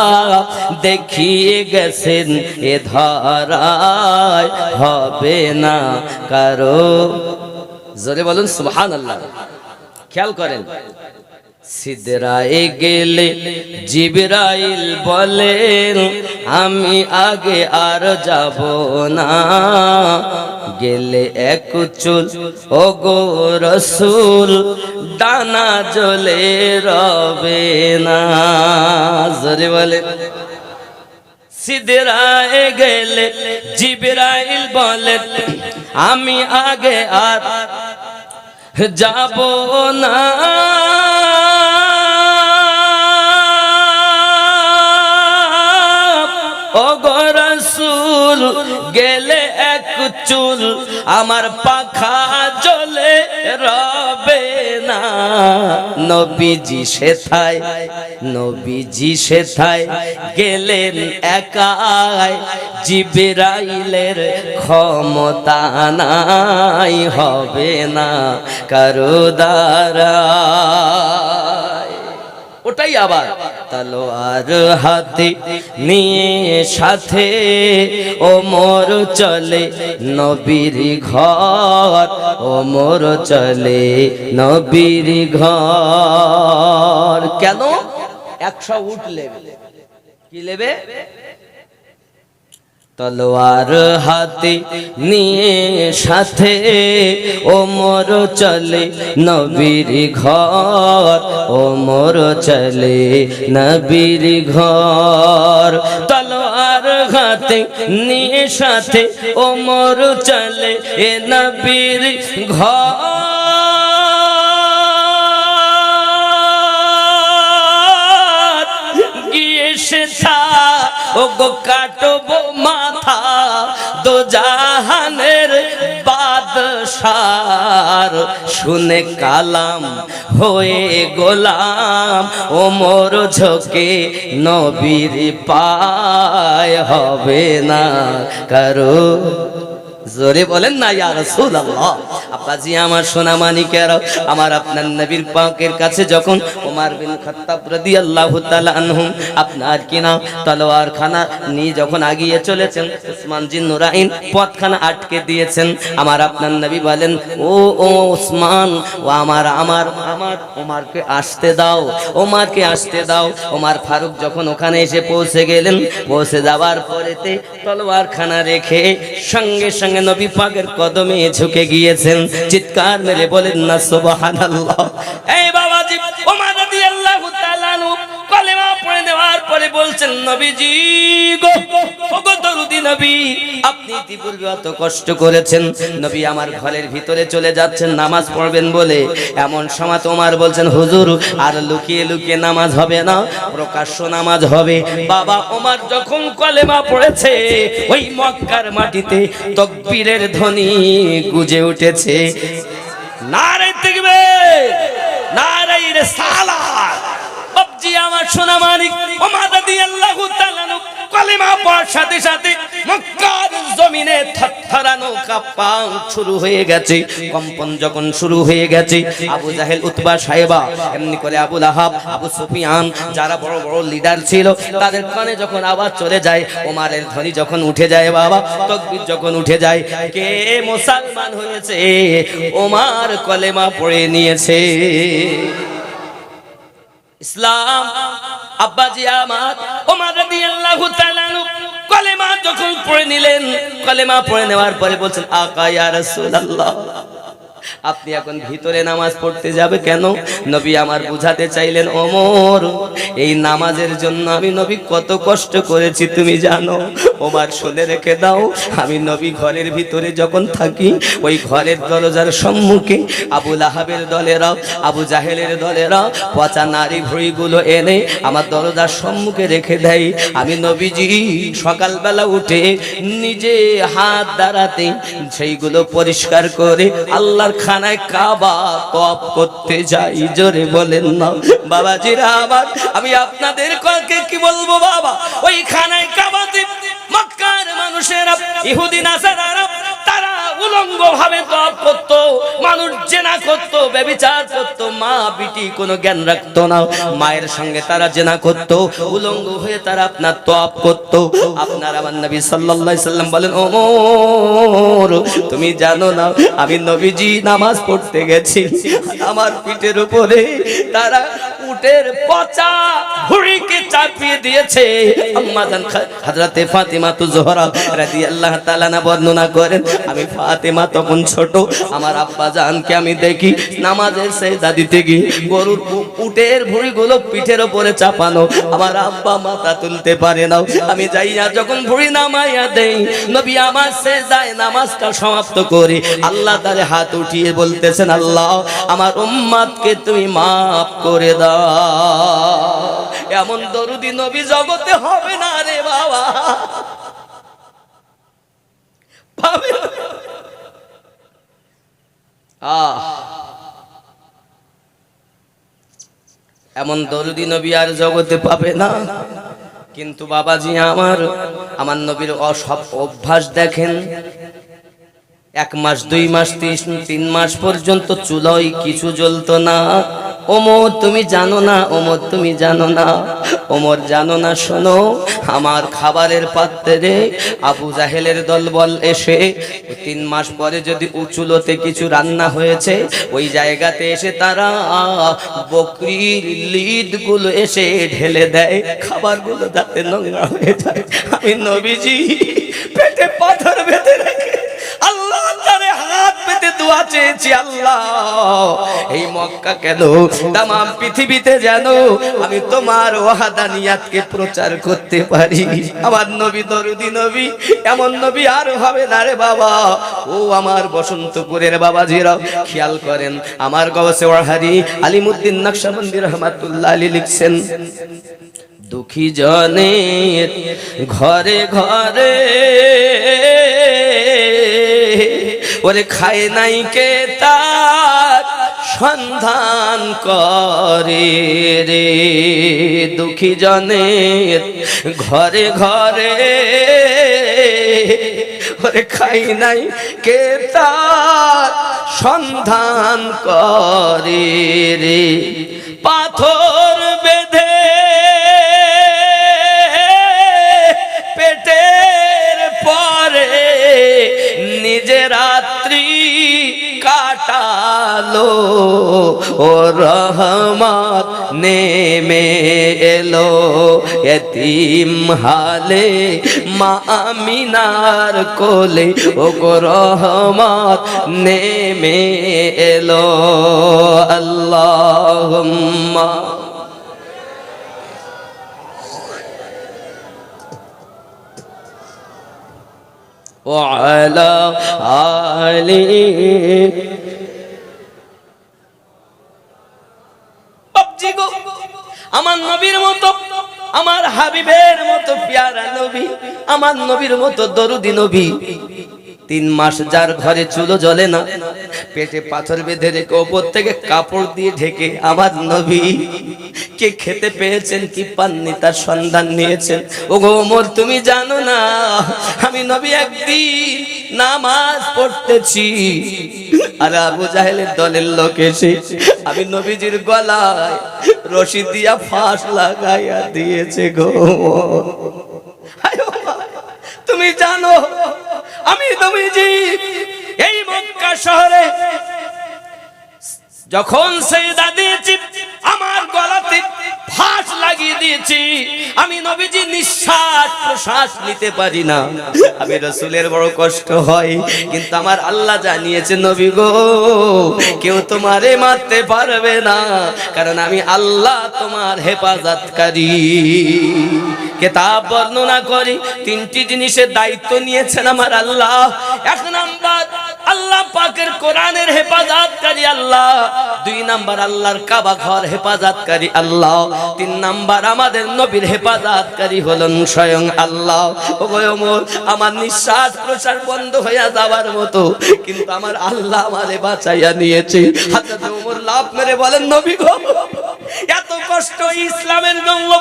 দেখিয়ে গেছেন এ ধরায় হবে না কারো। জোরে বলুন সুবহানাল্লাহ। খেয়াল করেন, সিদরায়ে গেলে জিবরাইল বলেন আমি আগে আর যাব না, গেলে এক চুল ও গো রাসূল ডানা জ্বলে রবে না। জোরে বলেন। সিদরায়ে গেলে জিবরাইল বলেন আমি আগে আর যাব না, ও গো রাসূল গেলে এক চুল আমার পাখা জ্বলে রবে না। নবীজি সেথায়, নবীজি সেথায় গেলেন একাই, জিবরাইলের ক্ষমতা নাই হবে না কারো দ্বারায়। ওটাই আবার তলোয়ার হাতে নিয়ে সাথে ওমর চলে নবীর ঘর, ওমর চলে নবীর ঘর। কেন? 100 উট লেবে। কি লেবে? তলোয়ার হাতে নিয়ে সাথে ওমর চলে নবীর ঘর, ওমর চলে নবীর ঘর। তলোয়ার হাতে নিয়ে সাথে ওমর চলে এ নবীর ঘর। গিয়ে সেথা ও গো কাটবো মাথা দো জাহানের বাদশার, শুনে কালাম হয়ে গোলাম ওমর ঝোঁকে নবীর পায় হবে না কারো। জোরে বলেন না ইয়া রাসূলুল্লাহ। আব্বাজি আমার সোনা মানিকেরা, আমার আপনার নবীর পাকের কাছে যখন ওমর বিন খাত্তাব রাদিয়াল্লাহু তাআলা আনহু আপনার কিনা তলোয়ার খানা নিয়ে যখন আগিয়ে চলেছেন, উসমান জিন নুরাইন পথখানা আটকে দিয়েছেন। আমার আপনার নবী বলেন, ও উসমান, ও আমার ওমরকে আসতে দাও, ওমরকে আসতে দাও। ওমর ফারুক যখন ওখানে এসে পৌঁছে গেলেন, পৌঁছে যাওয়ার পরেতে তলোয়ার খানা রেখে সঙ্গে সঙ্গে নবী পাকের কদমে ঝুঁকে গিয়েছেন। চিৎকার মেরে বলেন না সুবহানাল্লাহ। এই বাবাজি ওমর রাদিয়াল্লাহু তাআলা আনহু কলেমা পড়ে নেওয়ার পরে বলছেন, নবীজি গো, ওগো দরুদি নবী, আপনি ইতিপূর্বে অত কষ্ট করেছেন, নবী আমার ঘরের ভিতরে চলে যাচ্ছেন নামাজ পড়বেন বলে। এমন সময় ওমর বলছেন, হুজুর আর লুকিয়ে লুকিয়ে নামাজ হবে না, প্রকাশ্য নামাজ হবে। বাবা ওমর যখন কলেমা পড়েছে, ওই মক্কার মাটিতে তাকবীরের ধ্বনি গুজে উঠেছে। নারে তাকবীর, নারে রিসালাত। বাপজি আমার সোনা মানিক ওমর রাদিয়াল্লাহু তাআলা কলেমা পড়ার সাথে সাথে মক্কার জমিনে থরথরানো কাঁপান শুরু হয়ে গেছে। কম্পন যখন শুরু হয়ে গেছে, আবু জাহেল, উতবা, সাইবা, এমনি করে আবু লাহাব, আবু সুফিয়ান, যারা বড় বড় লিডার ছিল, তাদের কানে যখন আওয়াজ চলে যায়, ওমরের ধ্বনি যখন উঠে যায়, বাবা তাকবীর যখন উঠে যায়, কে মুসলমান হয়েছে? ওমর কলেমা পড়ে নিয়েছে। ইসলাম আব্বাজি আমার ওমর রাদিয়াল্লাহু তাআলা কলেমা যখন পড়ে নিলেন, কলেমা পড়ে নেওয়ার পরে বলছেন, আকা ইয়া রাসূলুল্লাহ, আপনি এখন ভিতরে নামাজ পড়তে যাবে কেন? নবী আমার বুঝাতে চাইলেন, ওমর এই নামাজের জন্য আমি নবী কত কষ্ট করেছি তুমি জানো। ওমর শুনে রেখে দাও, আমি নবী ঘরের ভিতরে যখন থাকি, ওই ঘরের দরজার সম্মুখে আবু লাহাবের দলেরা, আবু জাহেলের দলেরা পচা নারী ভুঁড়িগুলো এনে আমার দরজার সম্মুখে রেখে দেয়। আমি নবীজি সকালবেলা উঠে নিজে হাত দ্বারাতে সেইগুলো পরিষ্কার করে আল্লাহর খানায় কাবা তওয়াফ করতে যাই। জোরে বলেন না বাবাজিরা আমার, আমি আপনাদের কাকে কি বলবো বাবা, ওই খানায় কাবাতে মক্কার মানুষেরা, ইহুদি নাসারারা, তারা উলঙ্গ ভাবে তওয়াফ করত, মানুষ জেনা করত, ব্যভিচার করত, মা বিটি কোনো জ্ঞান রাখতো না, মায়ের সঙ্গে তারা জেনা করত, উলঙ্গ হয়ে তারা আপনার তওয়াফ করত। আপনার আমার নবী সাল্লাল্লাহু আলাইহি সাল্লাম বলেন, ওমর তুমি জানো না আমি নবীজি নামাজ পড়তে গেছি, আমার পিঠের উপরে তারা উটের পচা ভুঁড়িকে চাপিয়ে দিয়েছে। আম্মা জান হযরতে ফাতিমা জোহরা রাদিয়াল্লাহু তাআলা বর্ণনা করেন, আমি ফাতিমা তখন ছোট, আমার আব্বা জানকে আমি দেখি নামাজের সেজদা দিতে গিয়ে গরুর উটের ভুঁড়িগুলো পিঠের উপরে চাপানো, আমার আব্বা মাথা তুলতে পারে না। আমি যাইয়া যখন ভুঁড়ি নামাইয়া দেই, নবী আমার সেজদায় নামাজটা সমাপ্ত করে আল্লাহ তাআলা হাত উঠিয়ে বলতেছেন, আল্লাহ আমার উম্মতকে তুমি মাফ করে দাও। এমন দরুদি নবী জগতে হবে না রে বাবা, পাবে না। এমন দরুদি নবী আর জগতে পাবে না। কিন্তু বাবাজি আমার নবীর অসব অভ্যাস দেখেন, 1 মাস 2 মাস 3 মাস পর্যন্ত চুলোয় কিছু জ্বলতো না। ওমর তুমি জানো না, ওমর তুমি জানো না, ওমর জানো না, শোনো, আমার খাবারের পাত্রে আবু জাহেলের দলবল এসে 3 মাস পরে যদি চুলোতে কিছু রান্না হয়েছে, ওই জায়গাতে এসে তারা বকরির লিড গুলো এসে ঢেলে দেয়, খাবারগুলো যাতে নোংরা হয়ে যায়। আমি নবীজি পেটে পাথর বেঁধে রেখে আল্লাহ তারে হাত পেতে দোয়া চেয়েছি, আল্লাহ এই মক্কা কেন তামাম পৃথিবীতে যেন আমি তোমার ওয়াহদানিয়াতকে প্রচার করতে পারি। আমার নবী দরুদি নবী, এমন নবী আর হবে না রে বাবা। ও আমার বসন্তপুরের বাবাজিরা খেয়াল করেন, আমার গওসে ওয়াহারি আলিমউদ্দিন নকশবন্দি রহমাতুল্লাহ আলাইহি লিখছেন, দুঃখী জনের ঘরে ঘরে ওরে খায় নাই কে তার সন্ধান করে রে, দুঃখী জনের ঘরে ঘরে ওরে খায় নাই কে তার সন্ধান করে রে, পাথর বেঁধে পেটের পরে নিজে রাত্রি কাটালো ও রহমত নেমে এলো এতিম হালে মা আমিনার কোলে ও গো রহমত নেমে এলো আল্লাহুম্মা وعلى آله বাপজি গো আমার নবীর মতো আমার হাবিবের মতো প্যারা নবী আমার নবীর মতো দরুদি নবী 3 মাস যার ঘরে চুলো জ্বলে না পেটে পাথর বেঁধে রেখে ওপর থেকে কাপড় দিয়ে ঢেকে আমার নবী কে খেতে পেয়েছেন কি পাননি তার সন্ধান নিয়েছেন। ওগো ওমর তুমি জানো না আমি নবী একদিন নামাজ পড়তেছি আর আবু জাহেলের দলের লোক এসে আমি নবীজির গলায় রশি দিয়া ফাঁস লাগাইয়া দিয়েছে গো। তুমি জানো আমি নবীজি এই মক্কা শহরে যখন সেজদা দিয়েছি আমার গলাতে ফাঁস লাগিয়ে দিয়েছি আমি নবীজি নিঃশ্বাস প্রশ্বাস নিতে পারি না আমি রাসূলের বড় কষ্ট হয় কিন্তু আমার আল্লাহ জানিয়েছে নবী গো কেউ তোমারে মারতে পারবে না কারণ আমি আল্লাহ তোমার হেফাজতকারী। কিতাব বর্ণনা করি 3টি জিনিসের দায়িত্ব নিয়েছেন আমার আল্লাহ। 1 নাম্বার আল্লাহ পাকের কোরআনের হেফাজতকারী আল্লাহ, 2 নাম্বার আল্লাহর কাবা ঘর হেফাজতকারী আল্লাহ, 3 নাম্বার আমাদের নবীর হেফাজতকারী হলেন স্বয়ং আল্লাহ। ওগো ওমর আমার নিঃশ্বাস প্রশ্বাস বন্ধ হয়ে যাওয়ার মতো কিন্তু আমার আল্লাহ আমারে বাঁচাইয়া নিয়েছে। হযরত ওমর লাফ মেরে বলেন নবী গো এত কষ্ট ইসলামের জন্য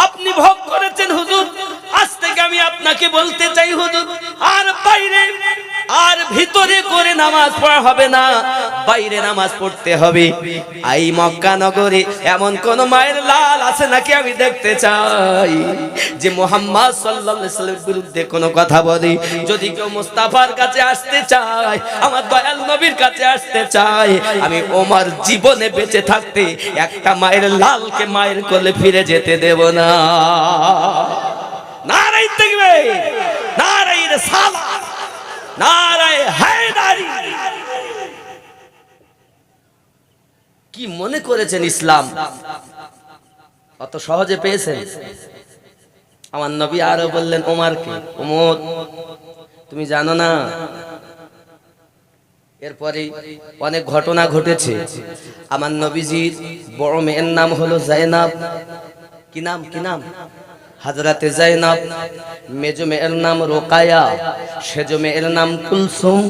আপনি ভোগ করেছেন হুজুর, আজ থেকে আমি আপনাকে বলতে চাই হুজুর আর বাইরে আর ভিতরে করে নামাজ পড়া হবে না, বাইরে নামাজ পড়তে হবে। এই মক্কা নগরে এমন কোন মায়ের লাল আছে নাকি আমি দেখতে চাই যে মুহাম্মদ সাল্লাল্লাহু আলাইহি ওয়াসাল্লামের বিরুদ্ধে কোনো কথা বলে। যদি কেউ মুস্তাফার কাছে আসতে চায় আমার দয়াল নবীর কাছে আসতে চায় আমি ওমর জীবনে বেঁচে থাকতে একটা মায়ের লালকে মায়ের কোলে ফিরে যেতে দেব না। নারায়ে তাকবীর, নারায়ে রিসালাত, নারায়ে হায়দারি। কি মনে করেছেন ইসলাম অত সহজে পেয়েছেন? আমার নবী আরো বললেন ওমরকে, ওমর তুমি জানো না এরপরে অনেক ঘটনা ঘটেছে। আমার নবীজির বড় মেয়ের নাম হলো জাইনাব। কি নাম? কি নাম? হযরতে জাইনাব। মেজো মেয়ের নাম রোকায়া, সেজো মেয়ের নাম কুলসুম,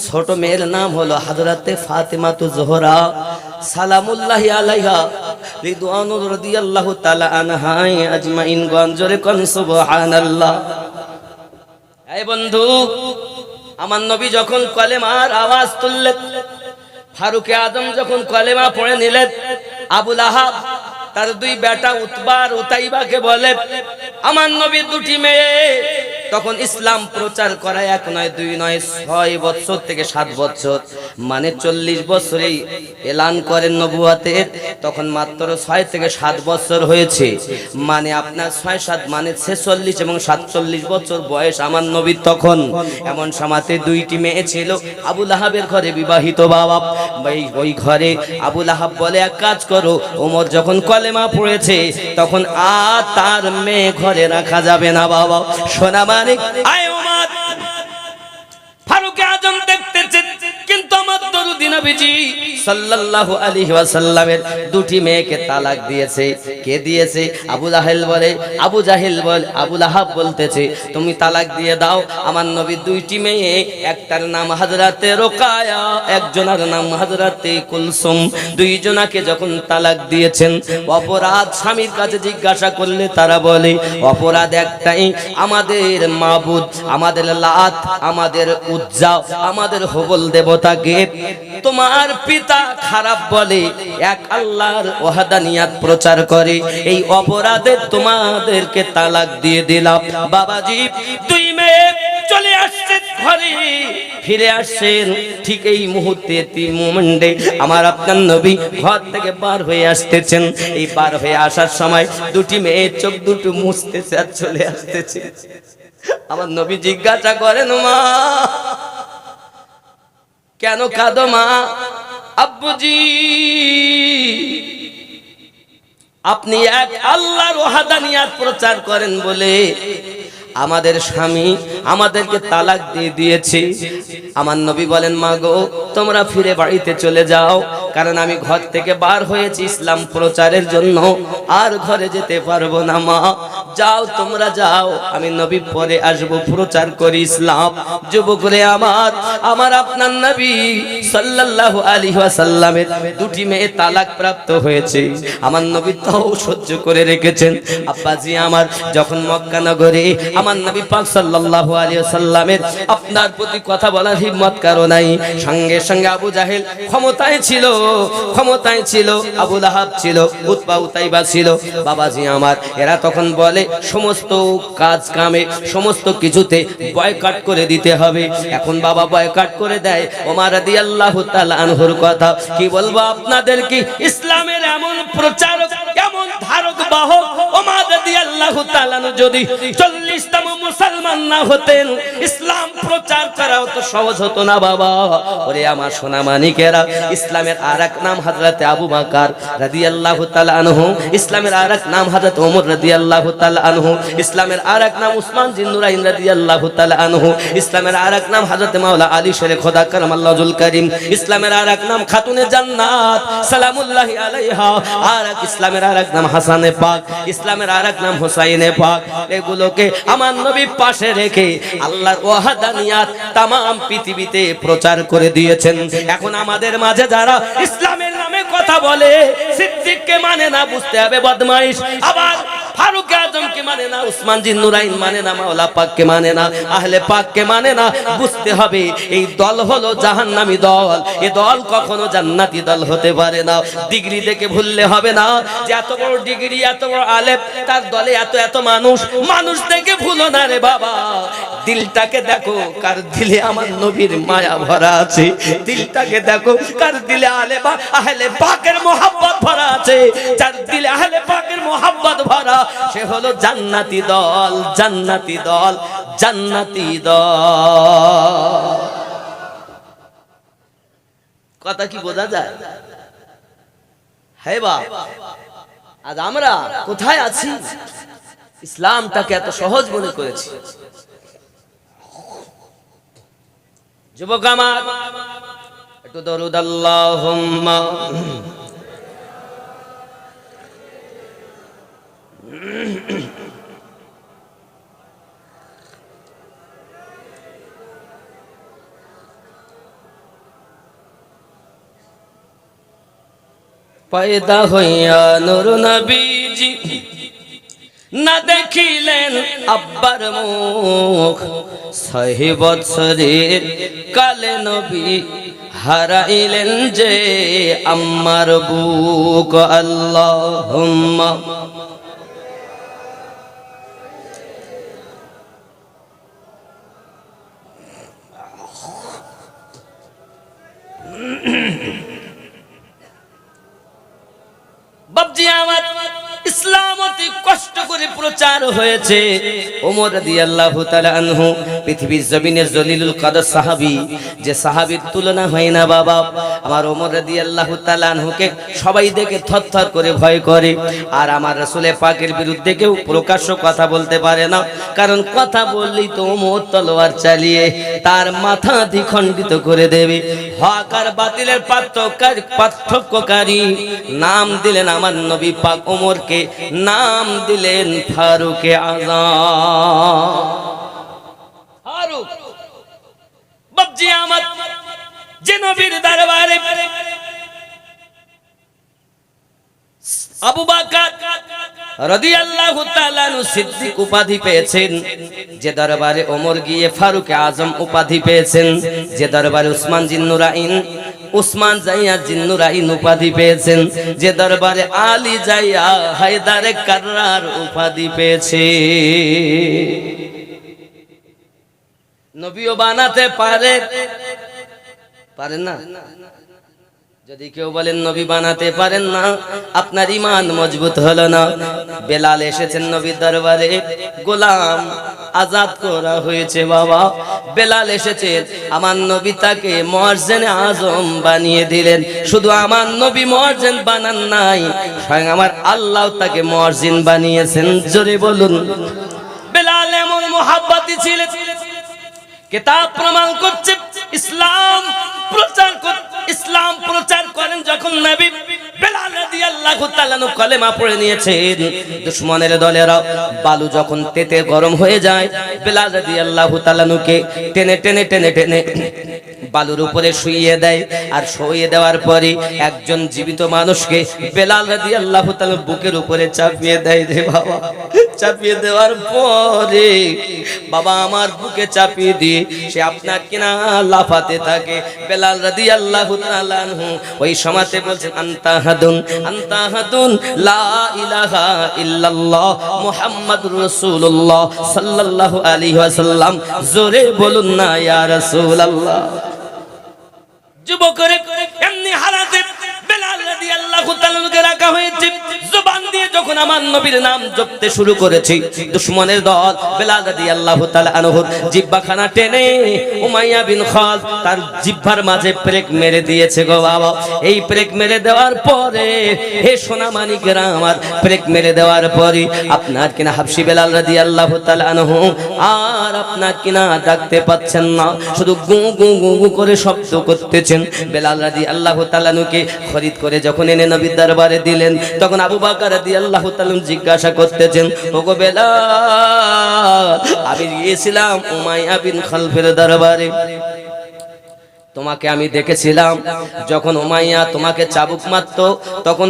ছোট মেয়ের নাম হলো হযরতে ফাতেমাতু জোহরা সালামুল্লাহি আলাইহা রিদওয়ানুর রাদিয়াল্লাহু তাআলা আনহা আজমাইন। গঞ্জরে কোন সুবহানাল্লাহ। এই বন্ধু আমার নবী যখন কলেমার আওয়াজ তুললেন, ফারুক আজম যখন কলেমা পড়ে নিলেন, আবু লাহাব তার 2 বেটা উতবা আর উতাইবাকে বলে আমার নবীর 2টি মেয়ে তখন ইসলাম প্রচার করা 1 নয় 2 নয় 6 বছর থেকে 7 বছর মানে 40 বছরেই এলান করেন নবুয়তের। তখন মাত্র 6 থেকে 7 বছর হয়েছে মানে আপনার 6-7 মানে 46 এবং 47 বছর বয়স আমার নবীর তখন। এমন সময়তে 2টি মেয়ে ছিল। আবু লাহাবের ঘরে বিবাহিত বাবা ওই ঘরে আবু লাহাব বলে এক কাজ করো, ওমর যখন কলেমা পড়েছে তখন আর তার মেয়ে ঘরে রাখা যাবে না বাবা। সোনা মানিক আয় ওমর ফারুক আজম দেখতেছে কিন্তু আমার দরুদি নবীজি সাল্লাল্লাহু আলাইহি ওয়াসাল্লামের 2টি মেয়েকে তালাক দিয়েছে। কে দিয়েছে? আবু জাহেল বলে, আবু লাহাব বলতেছে তুমি তালাক দিয়ে দাও। আমার নবী দুইটি মেয়ে, একটার নাম হযরতে রোকায়া, একজনের নাম হযরতে কুলসুম, দুইজনাকে যখন তালাক দিয়েছেন, অপরাধ স্বামীর কাছে জিজ্ঞাসা করলে তারা বলে অপরাধ একটাই, আমাদের মাবুদ, আমাদের লাত, আমাদের উজ্জা, আমাদের হবল দেবতাকে তোমার পিতা খারাপ বলে, এক আল্লাহর ওয়াহদানিয়াত প্রচার করে, এই অপরাধে তোমাদেরকে তালাক দিয়ে দিলাম। বাবাজি দুই মেয়ে চলে আসছে ঘরে, ফিরে আসছেন ঠিক এই মুহূর্তে, মোমেন্টে আমার আপনার নবী ঘর থেকে বার হয়ে আসতেছেন। এই বার হয়ে আসার সময় দুটি মেয়ে চোখ দুটো মুছতেছে আর চলে আসতেছে। আমার নবী জিজ্ঞাসা করেন মা কেন কাঁদো মা? আব্বুজি আপনি এক আল্লাহর ওয়াহদানিয়াত প্রচার করেন বলে আমাদের স্বামী আমাদেরকে তালাক দিয়ে দিয়েছে। আমার নবী বলেন মা গো তোমরা ফিরে বাড়িতে চলে যাও, কারণ আমি ঘর থেকে বার হয়েছি ইসলাম প্রচারের জন্য, আর ঘরে যেতে পারবো না মা, যাও তোমরা যাও, আমি নবী পরে আসবো, প্রচার করি ইসলাম। যুবকরে আমার আপনার নবী সাল্লাল্লাহু আলাইহি ওয়াসাল্লামের দুটি মেয়ে তালাক প্রাপ্ত হয়েছে, আমার নবী তাও সহ্য করে রেখেছেন। আব্বাজি আমার যখন মক্কা নগরে আমার নবী পাক সাল্লাল্লাহু আলাইহি ওয়াসাল্লামের আপনার প্রতি কথা বলার হিম্মত কারো নাই, সঙ্গে সঙ্গে আবু জাহেল ক্ষমতায় ছিল, আবু লাহাব ছিল, উতবা উতাইবা ছিল। বাবাজি আমার এরা তখন বলে সমস্ত কাজ কামে সমস্ত কিছুতে বয়কট করে দিতে হবে। এখন বাবা বয়কট করে দেয়। ওমর রাদিয়াল্লাহু তাআলা আনহুর কথা কি বলবো আপনাদেরকে, ইসলামের এমন প্রচারক, এমন ধারক বাহক ওমর রাদিয়াল্লাহু তাআলা যদি 40তম মুসলমান না হতেন, ইসলাম প্রচার করা তো সহজ হতো না বাবা। ওরে আমার সোনা মানিকেরা, ইসলামের আরেক নাম হযরত আবু বকর রাদিয়াল্লাহু তাআলা আনহু, ইসলামের আরেক নাম হযরত ওমর রাদিয়াল্লাহু তাআলা আনহু, ইসলামের আরেক নাম উসমান জিন্নুরাইন রাদিয়াল্লাহু তাআলা আনহু, ইসলামের আরেক নাম হযরত মাওলা আলী শেরে খোদা কারামাল্লাহুল কারীম, ইসলামের আরেক নাম খাতুনে জান্নাত সালামুল্লাহি আলাইহা, আর ইসলামের আরেক নাম হাসানে পাক, ইসলামের আরেক নাম হুসাইনে পাক। এগুলোকে আমার নবী পাশে রেখে আল্লাহর ওয়াহদানিয়াত তাম পৃথিবীতে প্রচার করে দিয়েছেন। এখন আমাদের মাঝে যারা ইসলামের নামে কথা বলে, সিদ্দিককে মানে না, বুঝতে হবে বদমাইশ, আবার ফারুক আজমকে মানে না, উসমান জিন্নুরাইন মানে না, মাওলা পাককে মানে না, আহলে পাককে মানে না, বুঝতে হবে এই দল হলো জাহান্নামী দল, এই দল কখনো জান্নাতি দল হতে পারে না। ডিগ্রি দেখে ভুললে হবে না যে এত বড় ডিগ্রি, এত বড় আলেম, তার দলে এত মানুষ দেখে ভুলো না রে বাবা। দিলটাকে দেখো, কার দিলে আমার নবীর মায়া ভরা আছে, দিলটাকে দেখো কার দিলে আহলে পাকের মোহাব্বত ভরা আছে, যার দিলে আহলে পাকের মোহাব্বত ভরা সে হলো জান্নাতি দল, জান্নাতি দল, জান্নাতি দল। কথা কি বোঝা যায়? হ্যাঁ বা আজ আমরা কোথায় আছি? ইসলামটাকে এত সহজ মনে করেছি। যুবক আমার একটু দরুদ আল্লাহুম্মা পয়দা হইয়া নূর নবীজি না দেখিলেন আব্বার মুখ, 6 বছরের কালে নবী হারাইলেন যে আম্মার বুক। আল্লাহুম্মা বাবজি আমার ইসলাম অতি কষ্ট করে প্রচার হয়েছে। ওমর রাদিয়াল্লাহু তাআলা আনহু পৃথিবীর জমিনের জলিলুল কদর সাহাবী, যে সাহাবীর তুলনা হয় না বাবা। আমার ওমর রাদিয়াল্লাহু তাআলা আনহুকে সবাই দেখে থরথর করে ভয় করে, আর আমার রাসূল পাকের বিরুদ্ধে কেউ প্রকাশ্য কথা বলতে পারে না, কারণ কথা বললেই তো ওমর তলোয়ার চালিয়ে তার মাথা দ্বিখণ্ডিত করে দেবে। হক আর বাতিলের পার্থক্যকারী নাম দিলেন আমার নবী পাক ওমরকে, নাম দিলেন ফারুকে আযম। ফারুক বাপজি আমার যে নবীর দরবারে আবু বকর রাদিয়াল্লাহু তাআলা আনহু সিদ্দিক উপাধি পেয়েছেন, যে দরবারে ওমর গিয়ে ফারুক আযম উপাধি পেয়েছেন, যে দরবারে উসমান জিন্নুরাইন উসমান যাইয়া জিন্নুরাইন উপাধি পেয়েছেন, যে দরবারে আলী যাইয়া হায়দারে কাররার উপাধি পেয়েছে। নবীও বানাতে পারেন না। যদি কেউ বলেন নবী বানাতে পারেন না, আপনার ঈমান মজবুত হলো না। বেলাল এসেছেন নবীর দরবারে, গোলাম আজাদ করা হয়েছে বাবা। বেলাল এসেছে, আমার নবী তাকে মুয়াজ্জিনে আজম বানিয়ে দিলেন। শুধু আমার নবী মুয়াজ্জিন বানান নাই, স্বয়ং আমার আল্লাহ তাকে মুয়াজ্জিন বানিয়েছেন। জোরে বলুন। বেলাল এমন মুহাব্বতি ছিলেন, কিতাব প্রমাণ করছে ইসলাম প্রচার করেন যখন নবী, বেলাল রাদিয়াল্লাহু তাআলা কলেমা পড়ে নিয়েছেন। দুশমনের দলেরা বালু যখন তেতে গরম হয়ে যায়, বেলাল রাদিয়াল্লাহু তাআলাকে টেনে টেনে টেনে টেনে বালুর উপরে শুইয়ে দেয়, আর শুইয়ে দেওয়ার পরে একজন জীবিত মানুষকে বেলাল রাদিয়াল্লাহু তাআলা বুকের উপরে চাপিয়ে দেয় রে বাবা। চাপিয়ে দেওয়ার পরে বাবা আমার বুকে চাপিয়ে দিয়ে সে আপনার কিনা লাফাতে থাকে। বেলাল রাদিয়াল্লাহু তাআলা আনহু ওই সময়তে বলছেন, আনতা হাদুন লা ইলাহা ইল্লাল্লাহ মুহাম্মাদুর রাসূলুল্লাহ সাল্লাল্লাহু আলাইহি ওয়াসাল্লাম। জোরে বলুন না ইয়া রাসূলুল্লাহ। যুবকরে এমনি হালাতে বেলাল রাদিয়াল্লাহু তাআলাকে রাখা হয়েছে। জবান দিয়ে যখন আমার নবীর নাম জপতে শুরু করেছে, দুশমনের দল বেলাল রাদিয়াল্লাহু তাআলা আনহুর জিহ্বাখানা টেনে উমাইয়া বিন খালদ তার জিহ্বার মাঝে প্রেক মেরে দিয়েছে গো বাবা। এই প্রেক মেরে দেওয়ার পরে, হে সোনা মানিকেরা আমার, প্রেক মেরে দেওয়ার পরে আপনার কিনা হাবশি বেলাল রাদিয়াল্লাহু তাআলা আনহু আর আপনার কিনা ডাকতে পাচ্ছেন না, শুধু গু গু গু গু করে শব্দ করতেছেন। বেলাল রাদিয়াল্লাহু তাআলা কে খরিদ করে যখন এনে নবীর দরবারে দিলেন, তখন আবু বকর রাদিয়াল্লাহু তাআলা জিজ্ঞাসা করতেছেন, ওগো বেলাল, আমি গিয়েছিলাম উমাইয়া বিন খালফের দরবারে, তোমাকে আমি দেখেছিলাম যখন উমাইয়া তোমাকে চাবুক মারতো, তখন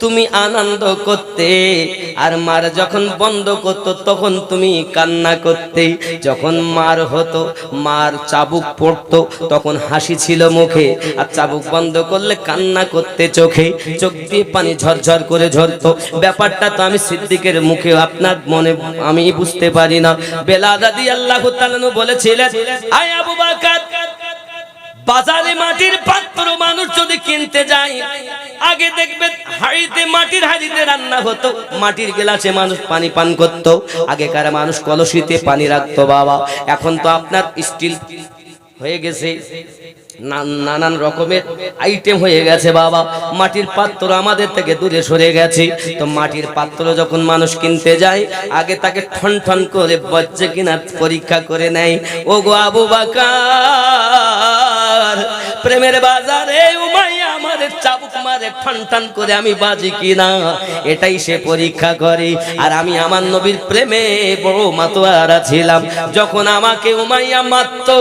তুমি আনন্দ করতে, আর মার যখন বন্ধ করতো তখন তুমি কান্না করতে। যখন মার হতো, মার চাবুক পড়তো, তখন হাসি ছিল মুখে, আর চাবুক বন্ধ করলে কান্না করতে চোখে, চোখ দিয়ে পানি ঝরঝর করে ঝরতো। ব্যাপারটা তো আমি সিদ্দিকের মুখে আপনার মনে আমি বুঝতে পারি না। বেলাল রাদিয়াল্লাহু তাআলা বলেছিলেন, আয় আবু বকর, বাজারে মাটির পাত্র মানুষ যদি কিনতে যায়, আগে দেখবে হাড়িতে, মাটির হাড়িতে রান্না হতো, মাটির গ্লাসে মানুষ পানি পান করত। আগেকার মানুষ কলসিতে পানি রাখতো বাবা। এখন তো আপনার স্টিল হয়ে গেছে, নানান রকমের আইটেম হয়ে গেছে বাবা। মাটির পাত্র আমাদের থেকে দূরে সরে গেছে। তো মাটির পাত্র যখন মানুষ কিনতে যায়, আগে তাকে ঠন ঠন করে বজ্জে কিনা পরীক্ষা করে নেয়। ও গো আবু বকর, প্রেমের বাজারে উমাইয়া আমারে চাবুক মারে ঠন ঠন করে আমি বাজি কিনা, এটাই সে পরীক্ষা করে। আর আমি আমার নবীর প্রেমে বড় মাতোয়ারা ছিলাম। যখন আমাকে উমাইয়া মারতো,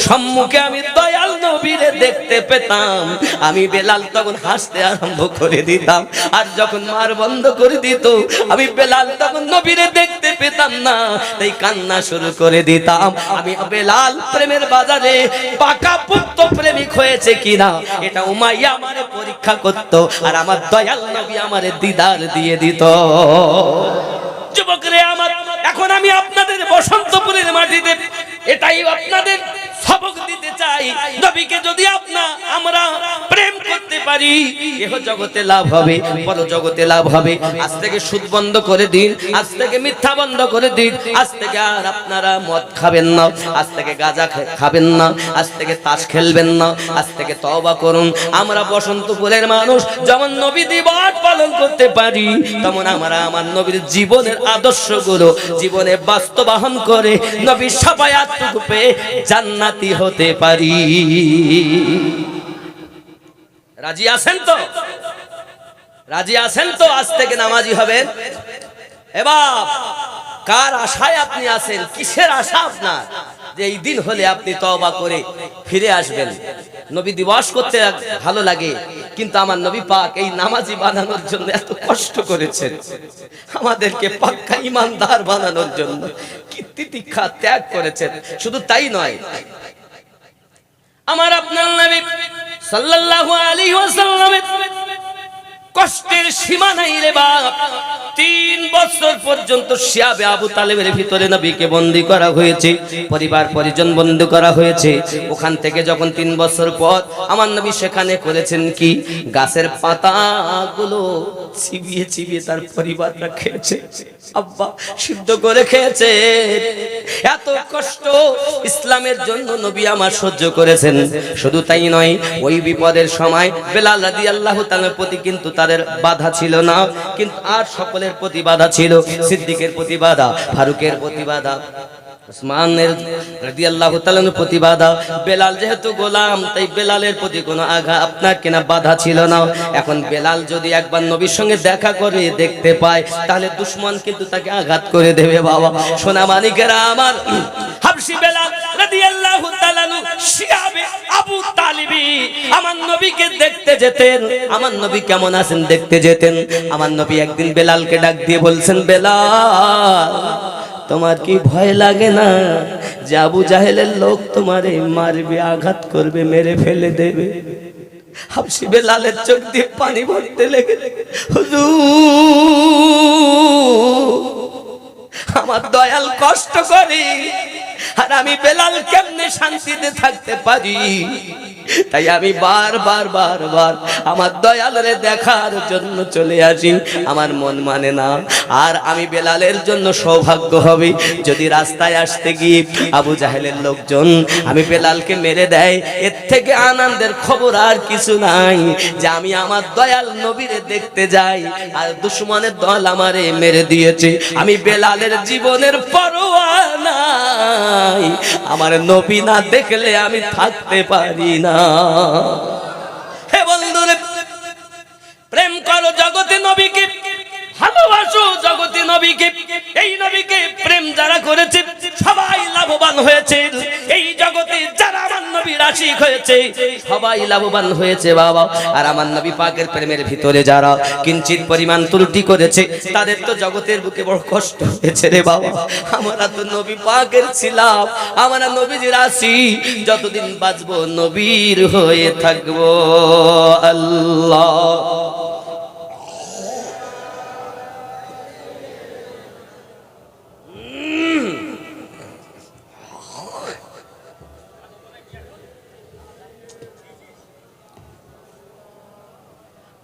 সম্মুখে আমি দয়াল নবীরে দেখতে পেতাম, আমি বেলাল তখন হাসতে আরম্ভ করে দিতাম। আর যখন মার বন্ধ করে দিত, আমি বেলাল তখন নবীরে দেখতে পেতাম না, তাই কান্না শুরু করে দিতাম। আমি বেলাল প্রেমের বাজারে পাকা পুক্ত প্রেমিক হয়েছে কিনা, এটা উমাইয়া আমারে পরীক্ষা করত, আর আমার দয়াল নবী আমারে দিদার দিয়ে দিত। যুবকরে আমার, এখন আমি আপনাদের বসন্তপুরের মাটিতে এটাই আপনাদের সবক দিতে চাই। নবীকে যদি আমরা প্রেম করতে পারি, এহ জগতে লাভ হবে, পর জগতে লাভ হবে। আজ থেকে সুদ বন্ধ করে দিন, আজ থেকে মিথ্যা বন্ধ করে দিন, আজ থেকে আর আপনারা মদ খাবেন না, আজ থেকে গাঁজা খাবেন না, আজ থেকে তাস খেলবেন না, আজ থেকে তওবা করুন। আমরা বসন্তপুরের মানুষ যেমন নবী দিবস পালন করতে পারি, তেমন আমরা আমার নবীর জীবনের আদর্শগুলো জীবনে বাস্তবায়ন করে নবীর শাফায়াতটুকু পেয়ে জান্নাতি হতে পারি। রাজি আছেন তো? রাজি আছেন তো? আজ থেকে নামাজি হবেন। এবার কার আশায় আপনি আছেন? কিসের আশা আপনার যে এই দিন হলে আপনি তওবা করে ফিরে আসবেন? নবী দিবস করতে ভালো লাগে, কিন্তু আমার নবী পাক এই নামাজি বানানোর জন্য এত কষ্ট করেছেন, আমাদেরকে পাক্কা ঈমানদার বানানোর জন্য কি তিতিক্ষা ত্যাগ করেছেন। শুধু তাই নয়, আমার আপনার নবী সাল্লাল্লাহু আলাইহি ওয়াসাল্লামের কষ্টের সীমা নাই রে বাপ। 3 বছর পর্যন্ত শিয়াবে আবু তালেবের ভিতরে নবীকে বন্দী করা হয়েছে, পরিবার পরিজন বন্দী করা হয়েছে। ওখান থেকে যখন 3 বছর পর আমার নবী সেখানে করেছেন কি, গাছের পাতাগুলো চিবিয়ে চিবিয়ে তার পরিবাররা খেয়েছে, আব্বা সিদ্ধ করে খেয়েছে। এত কষ্ট ইসলামের জন্য নবী আমার সহ্য করেছেন। শুধু তাই নয়, ওই বিপদের সময় বেলাল রাদিয়াল্লাহু তাআলার প্রতি কিন্তু তাদের বাধা ছিল না, কিন্তু আর সকলের প্রতি বাধা ছিল। সিদ্দিকের প্রতি বাধা, ফারুকের প্রতি বাধা, উসমানের রাদিয়াল্লাহু তাআলার প্রতি বাধা। বেলাল যেহেতু গোলাম, তাই বেলালের প্রতি কোনো আঘাত আপনার কিনা বাধা ছিল না। এখন বেলাল যদি একবার নবীর সঙ্গে দেখা করে দেখতে পায়, তাহলে দুশমন কিন্তু তাকে আঘাত করে দেবে। বাবা সোনা মানিকেরা আমার, হাবশি বেলাল রাদিয়াল্লাহু তাআলা শিয়াবে আবু তালিবি আমার নবীকে দেখতে যেতেন, আমার নবী কেমন আছেন দেখতে যেতেন। আমার নবী একদিন বেলালকে ডাক দিয়ে বলছেন, বেলাল তোমার কি ভয় লাগে না যে আবু জাহেলের লোক তোমারে মারবে, আঘাত করবে, মেরে ফেলে দেবে? হাবশি বেলালের চোখ দিয়ে পানি পড়তে লেগে, হুজুর আমার দয়াল কষ্ট করে, আর আমি বেলাল কেমনে শান্তিতে থাকতে পারি? তাই আমি বারবার আমার দয়ালের দেখার জন্য চলে আসি। আমার মন মানে না। আর আমি বেলালের জন্য সৌভাগ্য হবে যদি রাস্তায় আসতে গিয়ে আবু জাহেলের লোকজন আমি বেলালকে মেরে দেয়, এর থেকে আনন্দের খবর আর কিছু নাই যে আমি আমার দয়াল নবীরে দেখতে যাই আর দুশমনের দল আমারে মেরে দিয়েছে। আমি বেলালের জীবনের পরোয়া নাই, আমার নবী না দেখলে আমি থাকতে পারি না। হে বন্ধুরে, প্রেম করো জগতে নবীকে, ভালোবাসো জগতে নবীকে। এই নবীকে প্রেম যারা করেছে সবাই লাভবান হয়েছে। এই জগতে যারা আমার নবীর আশিক হয়েছে সবাই লাভবান হয়েছে বাবা। আর আমার নবী পাকের প্রেমের ভিতরে যারা কিঞ্চিত পরিমাণ ত্রুটি করেছে তাদের তো জগতের বুকে বড় কষ্ট হয়েছে রে বাবা। আমরা তো নবী পাকের ছিলাম, আমরা নবীজির আশিক, যতদিন বাঁচবো নবীর হয়ে থাকবো। আল্লাহ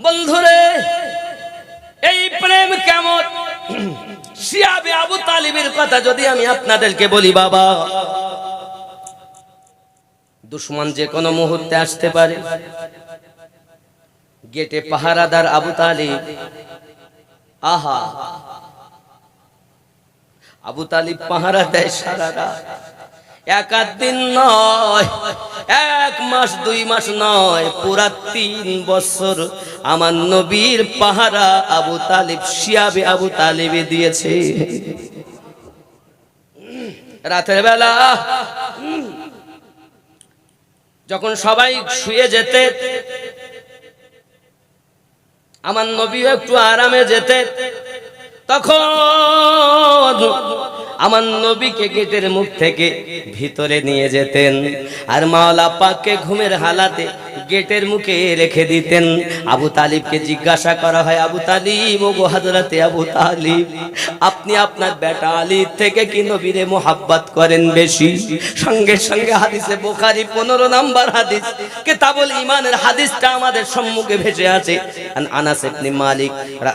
বন্ধুরে, এই প্রেম কেমন? শিয়াবে আবু তালিবের কথা যদি আমি আপনাদেরকে বলি বাবা, দুশমন যে কোনো মুহূর্তে আসতে পারে। গেটে পাহারাদার আবু তালিব, আহা আবু তালিব পাহারা দেয় সারা রাত। 1 দিন নয়, 1 মাস 2 মাস নয়, পুরা 3 বছর আমার নবীর পাহারা আবু তালিব শিয়াবে আবু তালিবে দিয়েছে। রাতের বেলা যখন সবাই শুয়ে যেতে, আমার নবীও একটু আরামে যেতে, তখন আমার নবীকে গেটের মুখ থেকে ভিতরে নিয়ে যেতেন। আর মাওলা পাককে ঘুমের হালাতে গেটের মুখে রেখে দিতেন। আবু তালিবকে জিজ্ঞাসা করা হয়, আবু তালিব, ও গো হযরতে আবু তালিব, আপনি আপনার বেটা আলীর থেকে কি নবীরে মোহাব্বত করেন বেশি? সঙ্গে সঙ্গে হাদিসে বুখারী 15 নম্বর হাদিস, কিতাবুল ঈমানের হাদিসটা আমাদের সম্মুখে ভেসে আছে।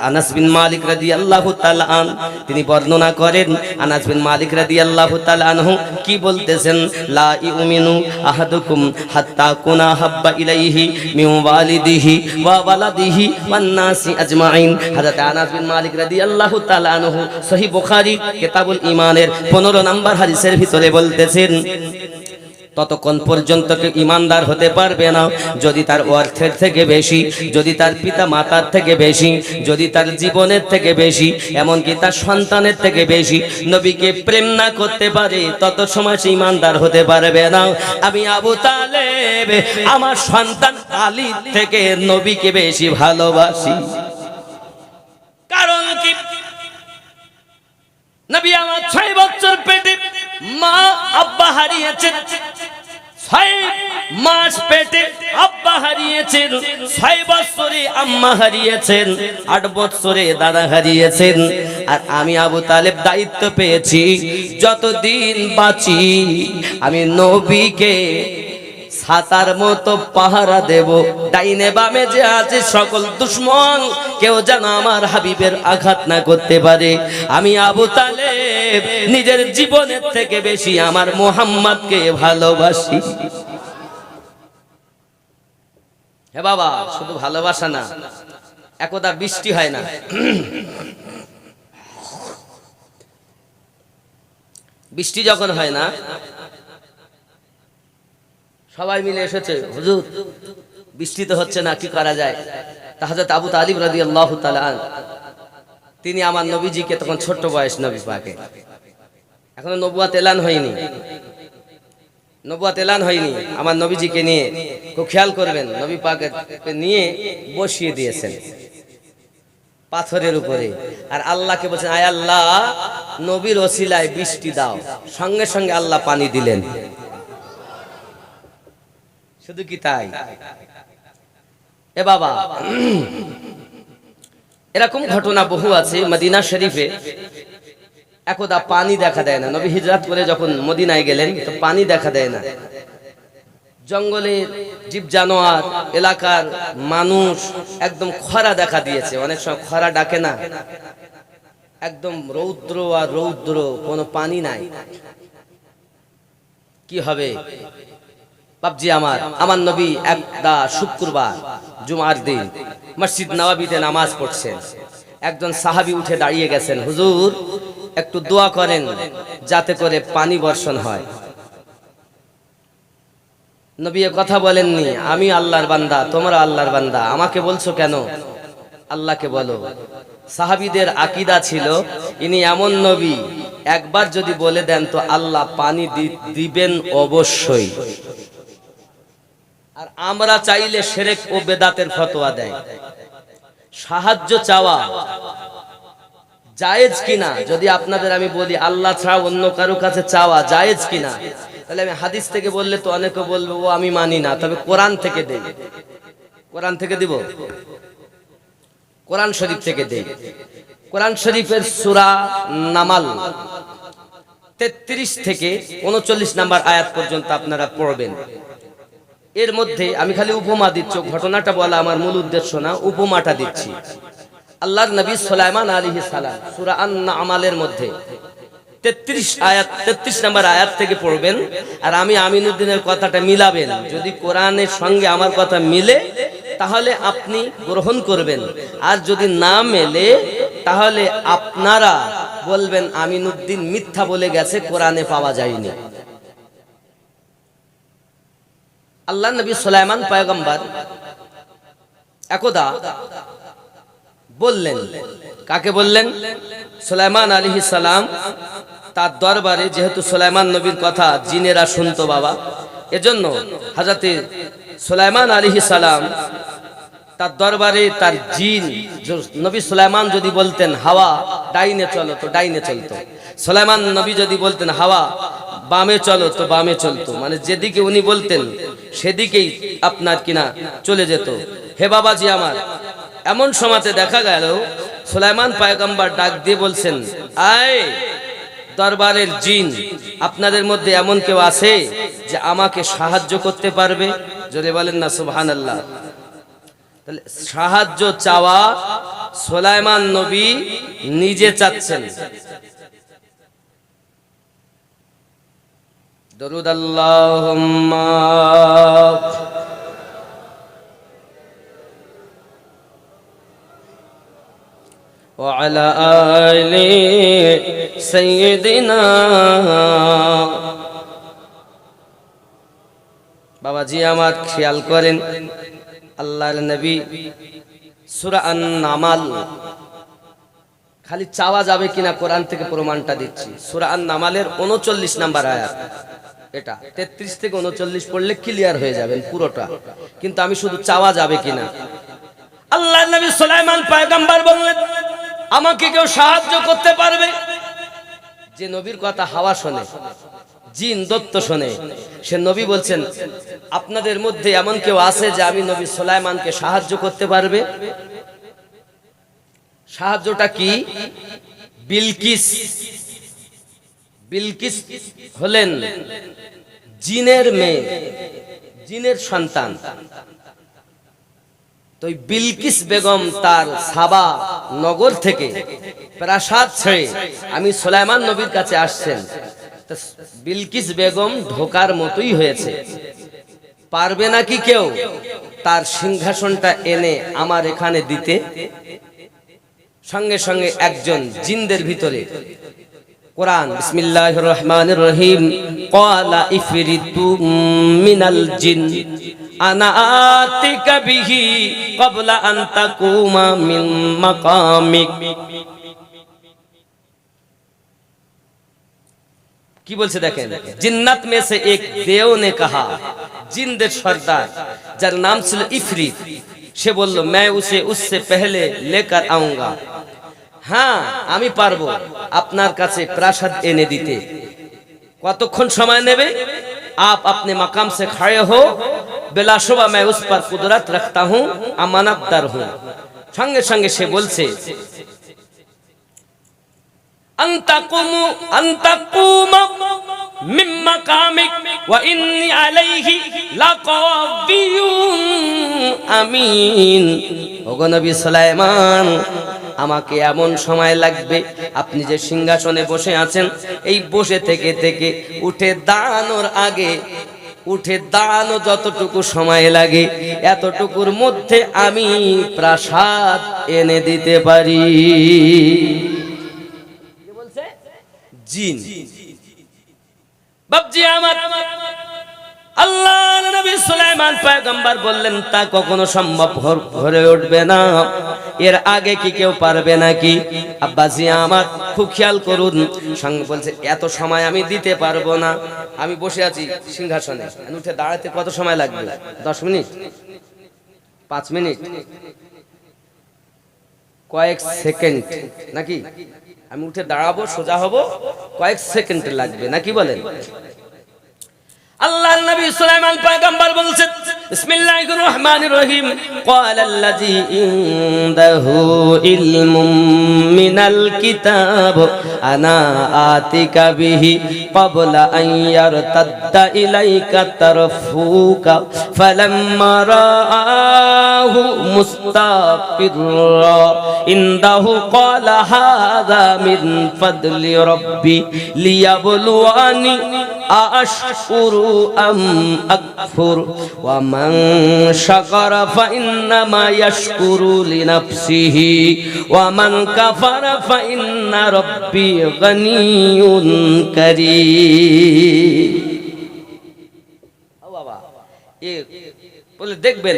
আনাস বিন মালিক রাদিয়াল্লাহু তাআলা আন তিনি বর্ণনা করেন, আনাস বিন মালিক রাদিয়াল্লাহু তাআলা আনহু কি বলতেছেন, লা ইউমিনু আহাদুকুম হাত্তা কুনা হাব্বা ইলাইহি মিন ওয়ালিদিহি ওয়া ওয়ালাদিহি ওয়ান নাসি আজমাইন। হযরত আনাস বিন মালিক রাদিয়াল্লাহু তাআলা আনহু সহিহ বুখারী কিতাবুল ঈমানের 15 নম্বর হাদিসের ভিতরে বলতেছেন, ততক্ষণ পর্যন্ত কেউ ইমানদার হতে পারবে না যদি তার অর্থের থেকে বেশি, যদি তার পিতা মাতার থেকে বেশি, যদি তার জীবনের থেকে বেশি, এমনকি তার সন্তানের থেকে বেশি নবীকে প্রেম না করতে পারে, তত সময় সে ইমানদার হতে পারবে না। আমি আবু তালেব আমার সন্তান আলী থেকে নবীকে বেশি ভালোবাসি। কারণ কি? নবী আমার 6 বছর পেটে মা আব্বা হারিয়েছেন, 6 মাস পেটে আব্বা হারিয়েছেন, 6 বছরে আম্মা হারিয়েছেন, 8 বছরে দাদা হারিয়েছেন। আর আমি আবু তালেব দায়িত্ব পেয়েছি যতদিন বাঁচি আমি নবীকে ছাতার মতো পাহারা দেব। ডাইনে বামে যে আছে সকল দুশমন কেউ যেন আমার হাবিবের আঘাত না করতে পারে। আমি আবু তালেব নিজের জীবনের থেকে বেশি আমার মুহাম্মদকে ভালোবাসি। হে বাবা, শুধু ভালোবাসা না, একদা বৃষ্টি হয় না, বৃষ্টি যখন হয় না সবাই মিলে এসেছে, হুজুর বৃষ্টি তো হচ্ছে না, কি করা যায়? হযরত আবু তালিব রাদিয়াল্লাহু তাআলা তিনি আমার নবীজিকে, তখন ছোট বয়স নবী পাকে, এখনো নবুয়ত এলান হয়নি, নবুয়ত এলান হয়নি, আমার নবীজিকে নিয়ে খুব খেয়াল করবেন, নবী পাকে নিয়ে বসিয়ে দিয়েছেন পাথরের উপরে। আর আল্লাহকে বলছেন, আয় আল্লাহ নবীর ওসিলায় বৃষ্টি দাও। সঙ্গে সঙ্গে আল্লাহ পানি দিলেন। শুধু কি তাই? এ বাবা, এরকম ঘটনা বহু আছে। মদিনা শরীফে একদা পানি দেখা দেয় না, নবী হিজরত করে যখন মদিনায় গেলেন তো পানি দেখা দেয় না। জঙ্গলের জীব জানোয়ার, এলাকার মানুষ একদম খরা দেখা দিয়েছে। অনেক সময় খরা ডাকে না, একদম রৌদ্র আর রৌদ্র, কোনো পানি নাই। কি হবে? বাপজি আমার নবী একটা শুক্রবার জুমার দিন মসজিদ নববীতে নামাজ পড়ছেন। একজন সাহাবী উঠে দাঁড়িয়ে গেছেন, হুজুর একটু দোয়া করেন যাতে করে পানি বর্ষণ হয়। নবী কথা বলেননি, আমি আল্লাহর বান্দা, তোমরা আল্লাহর বান্দা, আমাকে বলছো কেন? আল্লাহকে বলো। সাহাবীদের আকীদা ছিল ইনি এমন নবী, একবার যদি বলে দেন তো আল্লাহ পানি দিবেন অবশ্যই। আর আমরা চাইলে শিরক ও বেদাতের ফতোয়া দেয়। সাহায্য চাওয়া জায়েজ কিনা যদি আপনাদের আমি বলি, আল্লাহ ছাড়া অন্য কারো কাছে চাওয়া জায়েজ কিনা, তাহলে আমি হাদিস থেকে বললে তো অনেকে বলবো ও আমি মানি না, তবে কোরআন থেকে দেই। কোরআন থেকে দিব, কোরআন শরীফ থেকে দেই। কোরআন শরীফের সূরা নামাল 33 থেকে 39 নম্বর আয়াত পর্যন্ত আপনারা পড়বেন। এর মধ্যে আমি খালি উপমা দিচ্ছি, ঘটনাটা বলা আমার মূল উদ্দেশ্য না, উপমাটা দিচ্ছি। আল্লাহর নবী সুলাইমান আলাইহিস সালাম সূরা আন-নামালের মধ্যে 33 নম্বর আয়াত থেকে পড়বেন। আর আমি আমিনুদ্দিনের কথাটা মিলাবেন, যদি কোরআনের সঙ্গে আমার কথা মিলে তাহলে আপনি গ্রহণ করবেন, আর যদি না মেলে তাহলে আপনারা বলবেন আমিনুদ্দিন মিথ্যা বলে গেছে, কোরআনে পাওয়া যায়নি। আল্লাহ নবী সুলাইমান পয়গম্বর একদা বললেন, কাকে বললেন? সুলাইমান আলাইহিস সালাম তার দরবারে, যেহেতু সুলাইমান নবীর কথা জিনেরা শুনতো বাবা, এজন্য হযরতে সুলাইমান আলাইহিস সালাম তার দরবারে তার জিন, নবী সুলাইমান যদি বলতেন হাওয়া ডাইনে চলো তো ডাইনে চলতো, সুলাইমান নবী যদি বলতেন হাওয়া বামে চলো তো বামে চলতো, মানে যেদিকে উনি বলতেন সেদিকেই আপনার কিনা চলে যেত। হে বাবাজি আমার, এমন সময়তে দেখা গেল সুলাইমান পয়গম্বর ডাক দিয়ে বলছেন, আয় দরবারের জিন, আপনাদের মধ্যে এমন কেউ আছে যে আমাকে সাহায্য করতে পারবে? জোরে বলেন না সুবহানাল্লাহ। তাহলে সাহায্য চাওয়া সুলাইমান নবী নিজে চাচ্ছেন। দরুদ আল্লাহুম্মা ওয়া আলা আলি সাইয়্যিদিনা। বাবাজি আমার খেয়াল করেন, আল্লাহর নবী সূরা আন-নামাল, খালি চাওয়া যাবে কিনা কোরআন থেকে প্রমাণটা দিচ্ছি। সূরা আন-নামালের 39 নাম্বার আয়াত, এটা 33 থেকে 39 পড়লে ক্লিয়ার হয়ে যাবেন পুরোটা, কিন্তু আমি শুধু চাওয়া যাবে কিনা। আল্লাহর নবী সুলাইমান পয়গম্বর বললেন, আমাকে কেউ সাহায্য করতে পারবে? যে নবীর কথা হাওয়া শোনে, জিন দত্ত শোনে, সে নবী বলছেন, আপনাদের মধ্যে এমন কেউ আছে যে আমি নবী সুলাইমানকে সাহায্য করতে পারবে? সাহায্যটা কি? বিলকিস, বিলকিস হলেন জিনের মেয়ে, জিনের সন্তান। তো বিলকিস বেগম তার সাবা নগর থেকে প্রাসাদ ছেড়ে আমি সুলাইমান নবীর কাছে আসছেন। বিলকিস বেগম ঢোকার মতোই হয়েছে, পারবে নাকি কেউ তার সিংহাসনটা এনে আমার এখানে দিতে? সঙ্গে সঙ্গে একজন জিনদের ভিতরে কোরআন বিসমিল্লাহির রহমানির রহিম, ক্বালা ইফরিতুম মিনাল জিন আনা আতিকা বিহি ক্বাবলা আন তাকুমা মিন মাকামিক। কি বলছে দেখেন, জিন্নাত में से एक देव ने कहा, জিনদের সর্দার যার নাম ছিল ইফরিত, সে বলল, मैं उसे उससे पहले लेकर आऊंगा। হ্যাঁ আমি পারবো আপনার কাছে প্রাসাদ এনে দিতে। কতক্ষণ সময় নেবে? आप अपने मकाम से खड़े हो, बिलाशुबा मैं उस पर कुदरत रखता हूं, अमानतदार हूं। সঙ্গে সঙ্গে সে বলছে, अंतकुम मिन मकामिक व इन्नी अलैहि लाक़ावियुन आमीन। ওগো নবী সুলাইমান, আমাকে এমন সময় লাগবে, আপনি যে সিংহাসনে বসে আছেন, এই বসে থেকে থেকে উঠে দাঁড়ানোর আগে, উঠে দাঁড়ানো যতটুকু সময় লাগে এতটুকুর মধ্যে আমি প্রাসাদ এনে দিতে পারি। জিন বাবজি আমার, আল্লাহর নবী সুলাইমান পয়গম্বর বললেন, তা কখনো সম্ভব হয়ে উঠবে না। এর আগে কি কেউ পারবে নাকি? আব্বাজি আমার খুব খেয়াল করুন, সঙ্গে বলছে, এত সময় আমি দিতে পারবো না, আমি বসে আছি সিংহাসনে, উঠে দাঁড়াতে কত সময় লাগবে? 10 মিনিট, 5 মিনিট, কয়েক সেকেন্ড নাকি? আমি উঠে দাঁড়াবো, সোজা হব, কয়েক সেকেন্ড লাগবে নাকি বলেন? আল্লাহর নবী সুলাইমান পয়গম্বর বলেন, বিসমিল্লাহির রহমানির রহিম, ক্বালাল্লাযী ইনদাহু ইলমুম মিনাল কিতাব আনা আতিকা বিহি ক্বাবলা আন ইয়ারতাদ্দা ইলাইকা তারফুকা ফালাম্মা রাআহু মুস্তাকিররা ইনদাহু ক্বালা হাযা মিন ফাদলি রাব্বি লিয়াবলুয়ানি আশকুরু আম আকফুর ওয়া মান শাকারা ফাইন্নামা ইয়াশকুরু লিনাফসিহি ওয়া মান কাফারা ফাইন্না রাব্বি গানিয়্যুন কারীম। ও বাবা, এ বলে দেখবেন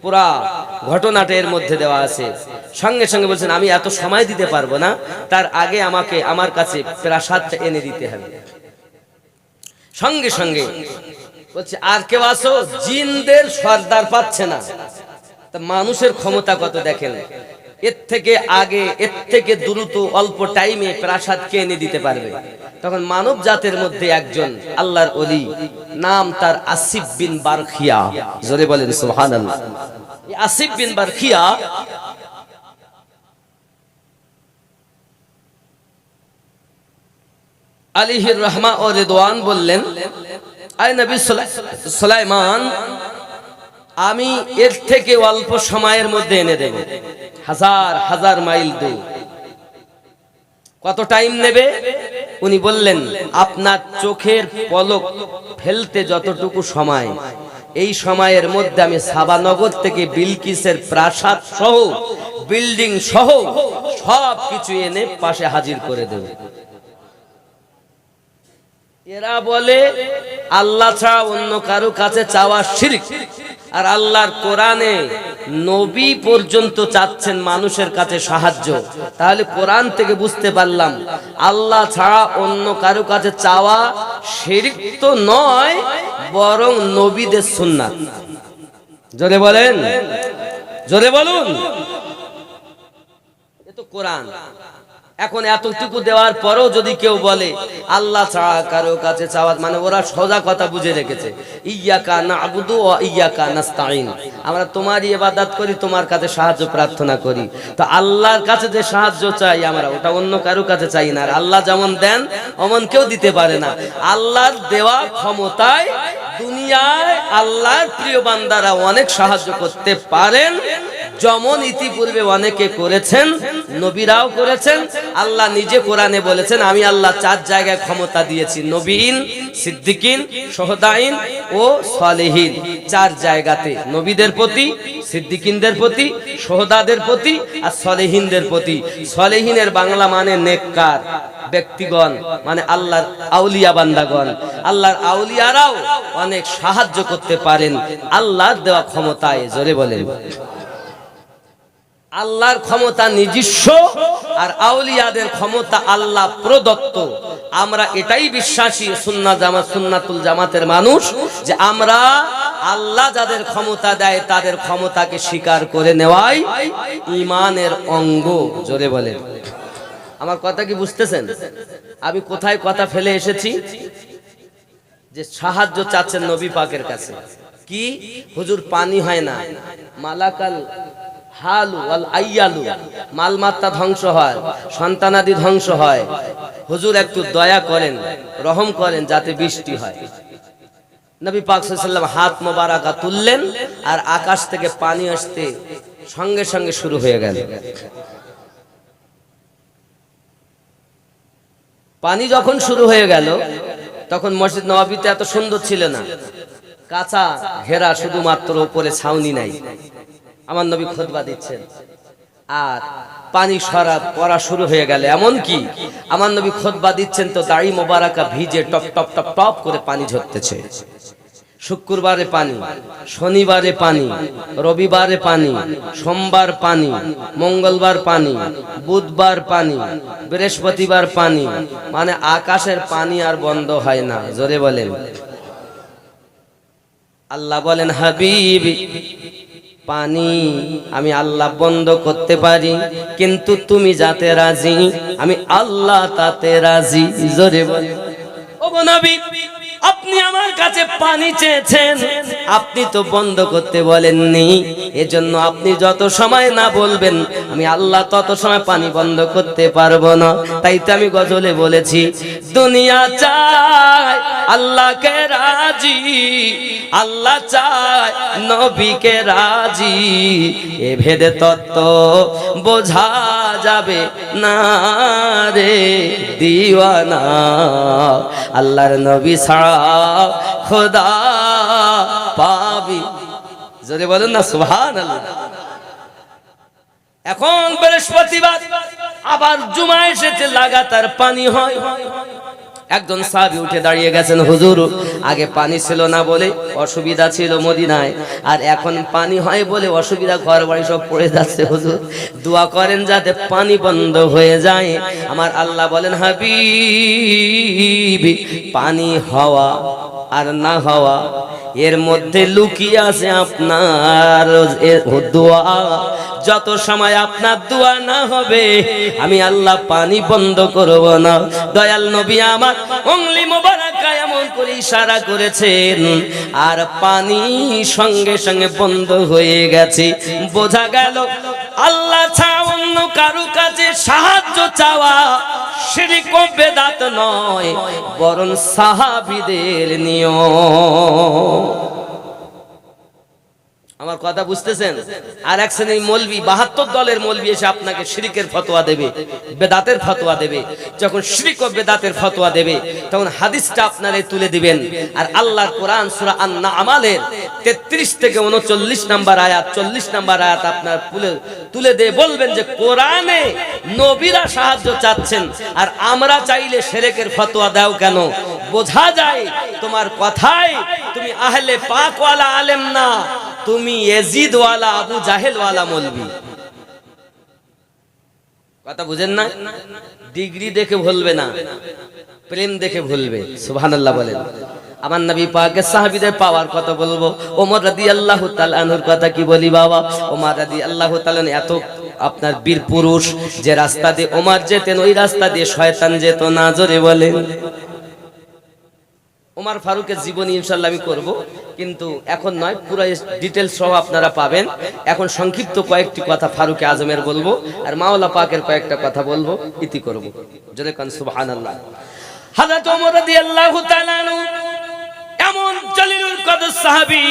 পুরা ঘটনাটা এর মধ্যে দেওয়া আছে। সঙ্গে সঙ্গে বলছেন, আমি এত সময় দিতে পারবো না, তার আগে আমাকে আমার কাছে প্রাসাদটা এনে দিতে হবে। সঙ্গে সঙ্গে বলছে, আর কেউ আসো? জিনদের সর্দার পাচ্ছে না, তা মানুষের ক্ষমতা কত দেখেন। এর থেকে আগে, এর থেকে দ্রুত অল্প টাইমে প্রাসাদ কে এনে দিতে পারবে? তখন মানব জাতের মধ্যে একজন আল্লাহর ওলি, নাম তার আসিফ বিন বারখিয়া। জোরে বলেন সুবহানাল্লাহ। এই আসিফ বিন বারখিয়া আলাইহির রাহমা ও রিদওয়ান বললেন, আয় নবী সুলাইমান, আমি এর থেকে অল্প সময়ের মধ্যে এনে দেব, হাজার হাজার মাইল দূর। কত টাইম নেবে? উনি বললেন, আপনার চোখের পলক ফেলতে যতটুকু সময়, এই সময়ের মধ্যে আমি সাবানগর থেকে বিলকিসের প্রাসাদ সহ, বিল্ডিং সহ সব কিছু এনে পাশে হাজির করে দেব। এরা বলে আল্লাহ ছাড়া অন্য কারো কাছে চাওয়া শিরক, আর আল্লাহর কোরআনে নবী পর্যন্ত চাচ্ছেন মানুষের কাছে সাহায্য। তাহলে কোরআন থেকে বুঝতে পারলাম আল্লাহ ছাড়া অন্য কারো কাছে চাওয়া শিরক তো নয়, বরং নবীদের সুন্নাত। জোরে বলেন, জোরে বলুন। এ তো কোরআন। এখন এতটুকু দেওয়ার পরেও যদি কেউ বলে আল্লাহ ছাড়া কারো কাছে চাওয়া, মানে ওরা সোজা কথা বুঝে রেখেছে, ইয়্যাকা না'বুদু ওয়া ইয়্যাকা নাস্তাঈন, আমরা তোমারই ইবাদত করি, তোমার কাছে সাহায্য প্রার্থনা করি। তো আল্লাহর কাছে যে সাহায্য চাই আমরা, ওটা অন্য কারো কাছে চাই না। আর আল্লাহ যেমন দেন অমন কেউ দিতে পারে না। আল্লাহর দেওয়া ক্ষমতায় দুনিয়ায় আল্লাহর প্রিয় বান্দারা অনেক সাহায্য করতে পারেন, যেমন ইতিপূর্বে অনেকে করেছেন, নবীরাও করেছেন। আল্লাহ নিজে কোরআনে বলেছেন, আমি আল্লাহ 4 জায়গায় ক্ষমতা দিয়েছি, নবীন, সিদ্দিকিন, শুহাদাইন ও সালেহিন। 4 জায়গাতে, নবীদের প্রতি, সিদ্দিকিনদের প্রতি, শুহাদাদের প্রতি আর সালেহিনদের প্রতি। সালেহিনের বাংলা মানে নেককার ব্যক্তিগণ, মানে আল্লাহর আউলিয়া বান্দাগণ। আল্লাহর আউলিয়ারাও অনেক সাহায্য করতে পারেন আল্লাহর দেওয়া ক্ষমতায়। জোরে বলেন। আল্লাহর ক্ষমতা নিজস্ব, আর আউলিয়াদের ক্ষমতা আল্লাহ প্রদত্ত। আমরা এটাই বিশ্বাসী সুন্নাতুল জামাতের মানুষ, যে আমরা আল্লাহ যাদের ক্ষমতা দেয় তাদের ক্ষমতাকে স্বীকার করে নেওয়াই ঈমানের অঙ্গ। জোরে বলেন। আমার কথা কি বুঝতেছেন? আমি কোথায় কথা ফেলে এসেছি? যে সাহায্য চাচ্ছেন নবী পাকের কাছে। কি হুজুর, পানি হয় না, মালাকাল হালু ওয়াল আইয়ালু, মালমাত্তা ধ্বংস হয়, সন্তানাদি ধ্বংস হয়, হুজুর একটু দয়া করেন, রহম করেন যাতে বৃষ্টি হয়। নবী পাক সাল্লাল্লাহু আলাইহি ওয়াসাল্লাম হাত মোবারকা তুললেন, আর আকাশ থেকে পানি আসতে সঙ্গে সঙ্গে শুরু হয়ে গেল। পানি যখন শুরু হয়ে গেল, তখন মসজিদ নববীতে এত সুন্দর ছিল না, কাঁচা ঘেরা, শুধুমাত্র উপরে ছাউনি নাই। আমার নবী খুতবা দিচ্ছেন, আর পানি পড়া শুরু হয়ে গেল। এমন কি আমার নবী খুতবা দিচ্ছেন তো দাড়ি মোবারকা ভিজে টপ টপ টপ টপ করে পানি ঝরতেছে। শুক্রবারে পানি, শনিবারে পানি, রবিবারে পানি, সোমবার পানি, মঙ্গলবার পানি, বুধবার পানি, বৃহস্পতিবার পানি, মানে আকাশের পানি আর বন্ধ হয় না। জোরে বলেন। আল্লাহ বলেন, হাবিব, পানি আমি আল্লাহ বন্ধ করতে পারি, কিন্তু তুমি যাতে রাজি, আমি আল্লাহ তাতে রাজি। জোরে বলেন। ও নবী, আপনি আমার কাছে পানি চেয়েছেন, আপনি তো বন্ধ করতে বলেননি, এজন্য আপনি যত সময় না বলবেন আমি আল্লাহ তত সময় পানি বন্ধ করতে পারবো না। তাই তো আমি গজলে বলেছি, দুনিয়া চায় আল্লাহকে রাজি, আল্লাহ চায় নবীকে রাজি, এ ভেদে তত্ত্ব বোঝা যাবে না রে দিওয়ানা, আল্লাহর নবী ছাড়া খোদা পাবি। জোরে বলুন না সুবহানাল্লাহ। এখন বৃহস্পতিবার আবার জুমা এসেছে, লাগাতার পানি হয়। একজন সাহাবী উঠে দাঁড়িয়ে গেছেন, হুজুর, আগে পানি ছিল না বলে অসুবিধা ছিল মদিনায়, আর এখন পানি হয় বলে অসুবিধা, ঘর বাড়ি সব পড়ে যাচ্ছে, হুজুর দোয়া করেন যাতে পানি বন্ধ হয়ে যায়। আমার আল্লাহ বলেন, হাবিব, পানি হওয়া আর না হওয়া, এর মধ্যে লুকিয়ে আছে আপনার দোয়া। যত সময় আপনার দোয়া না হবে আমি আল্লাহ পানি বন্ধ করব না। দয়াল নবী আমার উংলি মোবারকা এমন করে ইশারা করেছেন, আর পানি সঙ্গে সঙ্গে বন্ধ হয়ে গেছে। বোঝা গেল আল্লাহ ছাড়া অন্য কারো কাছে সাহায্য চাওয়া শিরক ও বেদাত নয়, বরং সাহাবীদের নিয়ম। আমার কথা বুঝতেছেন? আর এক শ্রেণীর মৌলবি, 72 দলের মৌলবি এসে আপনাকে শিরকের ফতোয়া দেবে, বেদাতের ফতোয়া দেবে। যখন শিরক ও বেদাতের ফতোয়া দেবে তখন হাদিসটা আপনারে তুলে দিবেন, আর আল্লাহর কোরআন সূরা আন-নামালের 33 থেকে 39 নম্বর আয়াত, 40 নম্বর আয়াত আপনার তুলে দিয়ে বলবেন যে কোরআনে নবীরা সাহায্য চাচ্ছেন, আর আমরা চাইলে শিরকের ফতোয়া দাও কেন? বোঝা যায় তোমার কথায় তুমি আহলে পাক ওয়ালা আলেম না, তুমি ইয়াজিদ ওয়ালা আবু জাহেল ওয়ালা মৌলবি। কথা বুঝেন না? ডিগ্রি দেখে ভুলবে না, প্রেম দেখে ভুলবে। সুবহানাল্লাহ বলেন। আমার নবী পাকের সাহাবীদের পাওয়ার কথা বলবো। ওমর রাদিয়াল্লাহু তাআলা আনহুর কথা কি বলি বাবা। ওমর রাদিয়াল্লাহু তাআলা এত আপনার বীর পুরুষ, যে রাস্তা দিয়ে ওমর যেতেন ওই রাস্তা দিয়ে শয়তান যেত না। জোরে বলেন। ওমর ফারুকের জীবনী ইনশাআল্লাহ আমি করব, কিন্তু এখন নয়, পুরো ডিটেইলস সহ আপনারা পাবেন। এখন সংক্ষিপ্ত কয়েকটি কথা ফারুক আজমের বলবো, আর মাওলা পাকের কয়েকটা কথা বলবো, ইতি করব। জোরে কান সুবহানাল্লাহ। হযরত ওমর রাদিয়াল্লাহু তাআলা এমন জলিলুল কদর সাহাবী,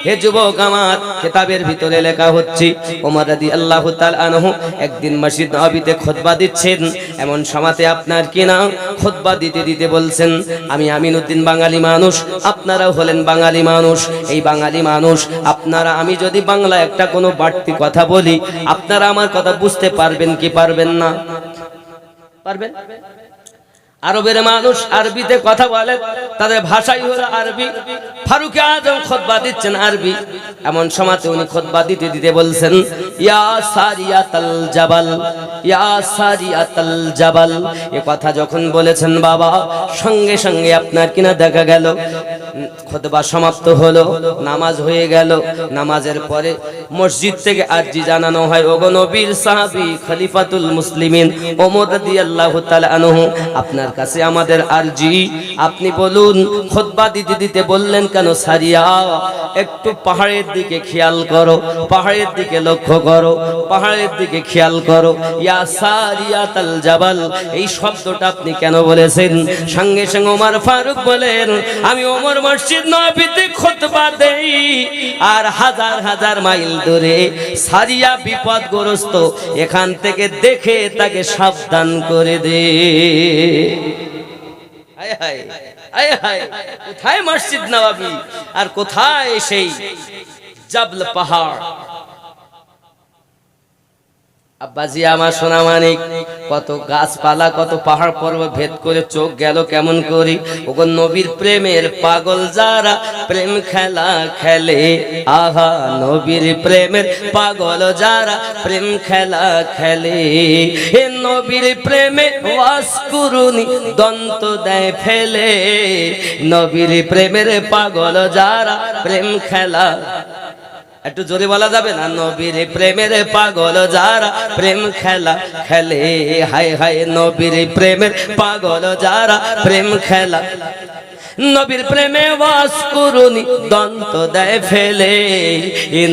হে যুবক আমার, কিতাবের ভিতরে লেখা হচ্ছে ওমর রাদিয়াল্লাহু তাআলা আনহু একদিন মসজিদ নববীতে খুতবা দিচ্ছেন। এমন সময়তে আপনার কিনা খুতবা দিতে দিতে বলছেন, আমি আমিনউদ্দিন বাঙালি মানুষ, আপনারাও হলেন বাঙালি মানুষ। এই বাঙালি মানুষ আপনারা, আমি যদি বাংলা একটা কোনো বাড়তি কথা বলি আপনারা আমার কথা বুঝতে পারবেন কি পারবেন না? পারবেন? আরবের মানুষ আরবিতে কথা বলে, তাদের ভাষাই হলো আরবি। ফারুক আজম খুতবা দিচ্ছেন আরবি। এমন সময়তে উনি খুতবা দিতে দিতে বলছেন, ইয়া সারিয়াতাল জাবাল, ইয়া সারিয়াতাল জাবাল। এই কথা যখন বলেছেন বাবা, সঙ্গে সঙ্গে আপনার কিনা দেখা গেল খুতবা সমাপ্ত হলো, নামাজ হয়ে গেল। নামাজের পরে মসজিদ থেকে আরজি জানানো হয়, ওগো নবীর সাহাবী খলিফাতুল মুসলিমিন ওমর রাদিয়াল্লাহু তাআলা আনহু, আপনার কাছে আমাদের আরজি, আপনি বলুন। খুতবা দিতে দিতে বললেন, কেন সারিয়া, একটু পাহাড়ের দিকে খেয়াল করো, পাহাড়ের দিকে লক্ষ্য করো, পাহাড়ের দিকে খেয়াল করো। ইয়া সারিয়াতাল জাবাল, এই শব্দটা আপনি কেন বলেছেন? সঙ্গে সঙ্গে ওমর ফারুক বলেন, আমি ওমর মসজিদ নববীতে খুতবা দেই, আর হাজার হাজার মাইল দূরে সারিয়া বিপদগ্রস্ত, এখান থেকে দেখে তাকে সাবধান করে দে। হায় হায় হায় হায়, কোথায় মসজিদ নববী আর কোথায় সেই জাবল পাহাড়? আব্বাজি আমার সোনা মানিক, কত গাছপালা, কত পাহাড় পর্বত ভেদ করে চোখ গেল কেমন করি। ওগো নবীর প্রেমের পাগল যারা প্রেম খেলা খেলে, আহা নবীর প্রেমের পাগল যারা প্রেম খেলা খেলে, হে নবীর প্রেমে ওয়াস কুরুনি দন্ত দেয় ফেলে, নবীর প্রেমের পাগল যারা প্রেম খেলা। একটু জোরে বলা যাবে না? নবীর প্রেমের পাগল যারা প্রেম খেলা খেলে, হায় হায় নবীর প্রেমের পাগল যারা প্রেম খেলা, নবীর প্রেমে ওয়াস কুরুনি দন্ত দেয় ফেলে,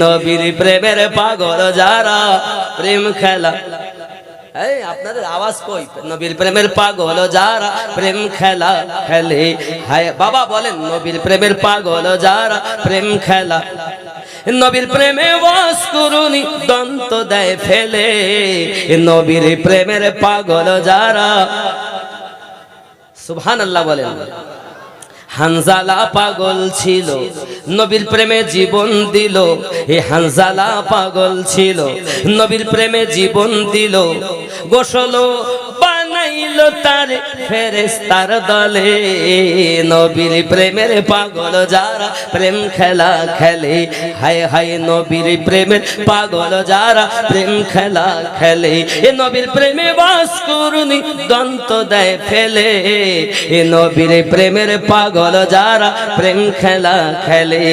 নবীর প্রেমের পাগল যারা প্রেম খেলা। এই আপনাদের আওয়াজ কই? নবীর প্রেমের পাগল যারা প্রেম খেলা খেলে, হায় বাবা বলেন, নবীর প্রেমের পাগল যারা প্রেম খেলা, নবীর প্রেমে ওয়াস কুরুনি দন্ত দেয় ফেলে, নবীর প্রেমের পাগল যারা। সুবহানাল্লাহ বলেন। হানজালা পাগল ছিল, নবীর প্রেমে জীবন দিল। হে হানজালা পাগল ছিল, নবীর প্রেমে জীবন দিল। গোসল বানাইল তার ফেরেশতার দলে নবীর প্রেমের পাগল যারা প্রেম খেলা খেলে হায় হায় নবীর প্রেমের পাগল যারা প্রেম খেলা খেলে এ নবীর প্রেমে বাস করুনি দন্ত দেয় ফেলে এ নবীর প্রেমের পাগল যারা প্রেম খেলা খেলে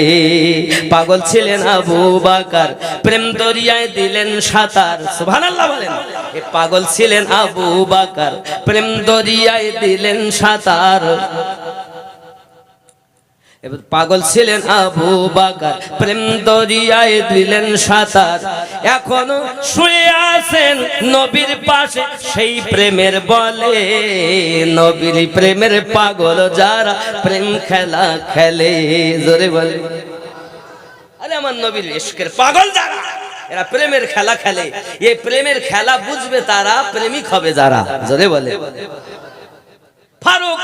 পাগল ছিলেন আবু বকর প্রেম দরিয়ায় দিলেন সাঁতার সুবহানাল্লাহ বলেন এ পাগল ছিলেন আবু বকর প্রেম দরিয়ায় দিলেন সাঁতার পাগল ছিলেন আবু বকর প্রেম দরিয়ায় দিলেন সাঁতার এখনো শুয়ে আছেন নবীর পাশে সেই প্রেমের বলে নবীর প্রেমের পাগল যারা প্রেম খেলা খেলে জোরে বলে আরে আমার নবীর ইশকের পাগল যারা এরা প্রেমের খেলা খেলে এই প্রেমের খেলা বুঝবে তারা প্রেমিক হবে যারা জোরে বলে ফারুক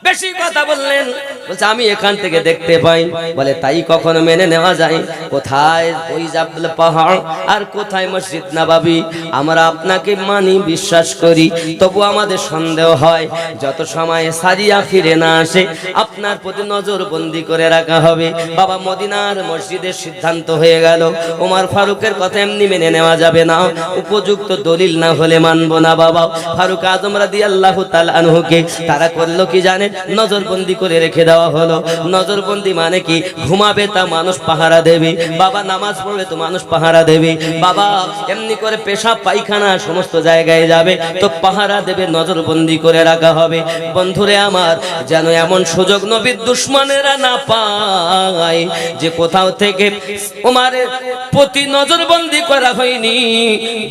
বেশি কথা বললেন বলছে আমি এখান থেকে দেখতে পাই বলে তাই কখনো মেনে নেওয়া যায় কোথায় ওই জাবল পাহাড় আর কোথায় মসজিদ নববী আমরা আপনাকে মানি বিশ্বাস করি তবু আমাদের সন্দেহ হয় যত সময় সারিয়া ফিরে না আসে আপনার প্রতি নজরবন্দি করে রাখা হবে বাবা মদিনার মসজিদের সিদ্ধান্ত হয়ে গেল ওমর ফারুকের কথা এমনি মেনে নেওয়া যাবে না উপযুক্ত দলিল না হলে মানব না বাবা ফারুক আজম রাদিয়াল্লাহু তাআলা আনহুকে তারা করলো কি জানেন নজরবন্দি করে রেখে দেওয়া হলো নজরবন্দি মানে কি ঘুমাবে তা মানুষ পাহারা দেবে বাবা নামাজ পড়বে তো মানুষ পাহারা দেবে বাবা এমনি করে পেশাব পায়খানা সমস্ত জায়গায় যাবে তো পাহারা দেবে নজরবন্দি করে রাখা হবে বন্ধুরে আমার যেন এমন সুযোগ নবীর দুশমনেরা না পায় যে কোথাও থেকে ওমরের প্রতি নজরবন্দি করা হয়নি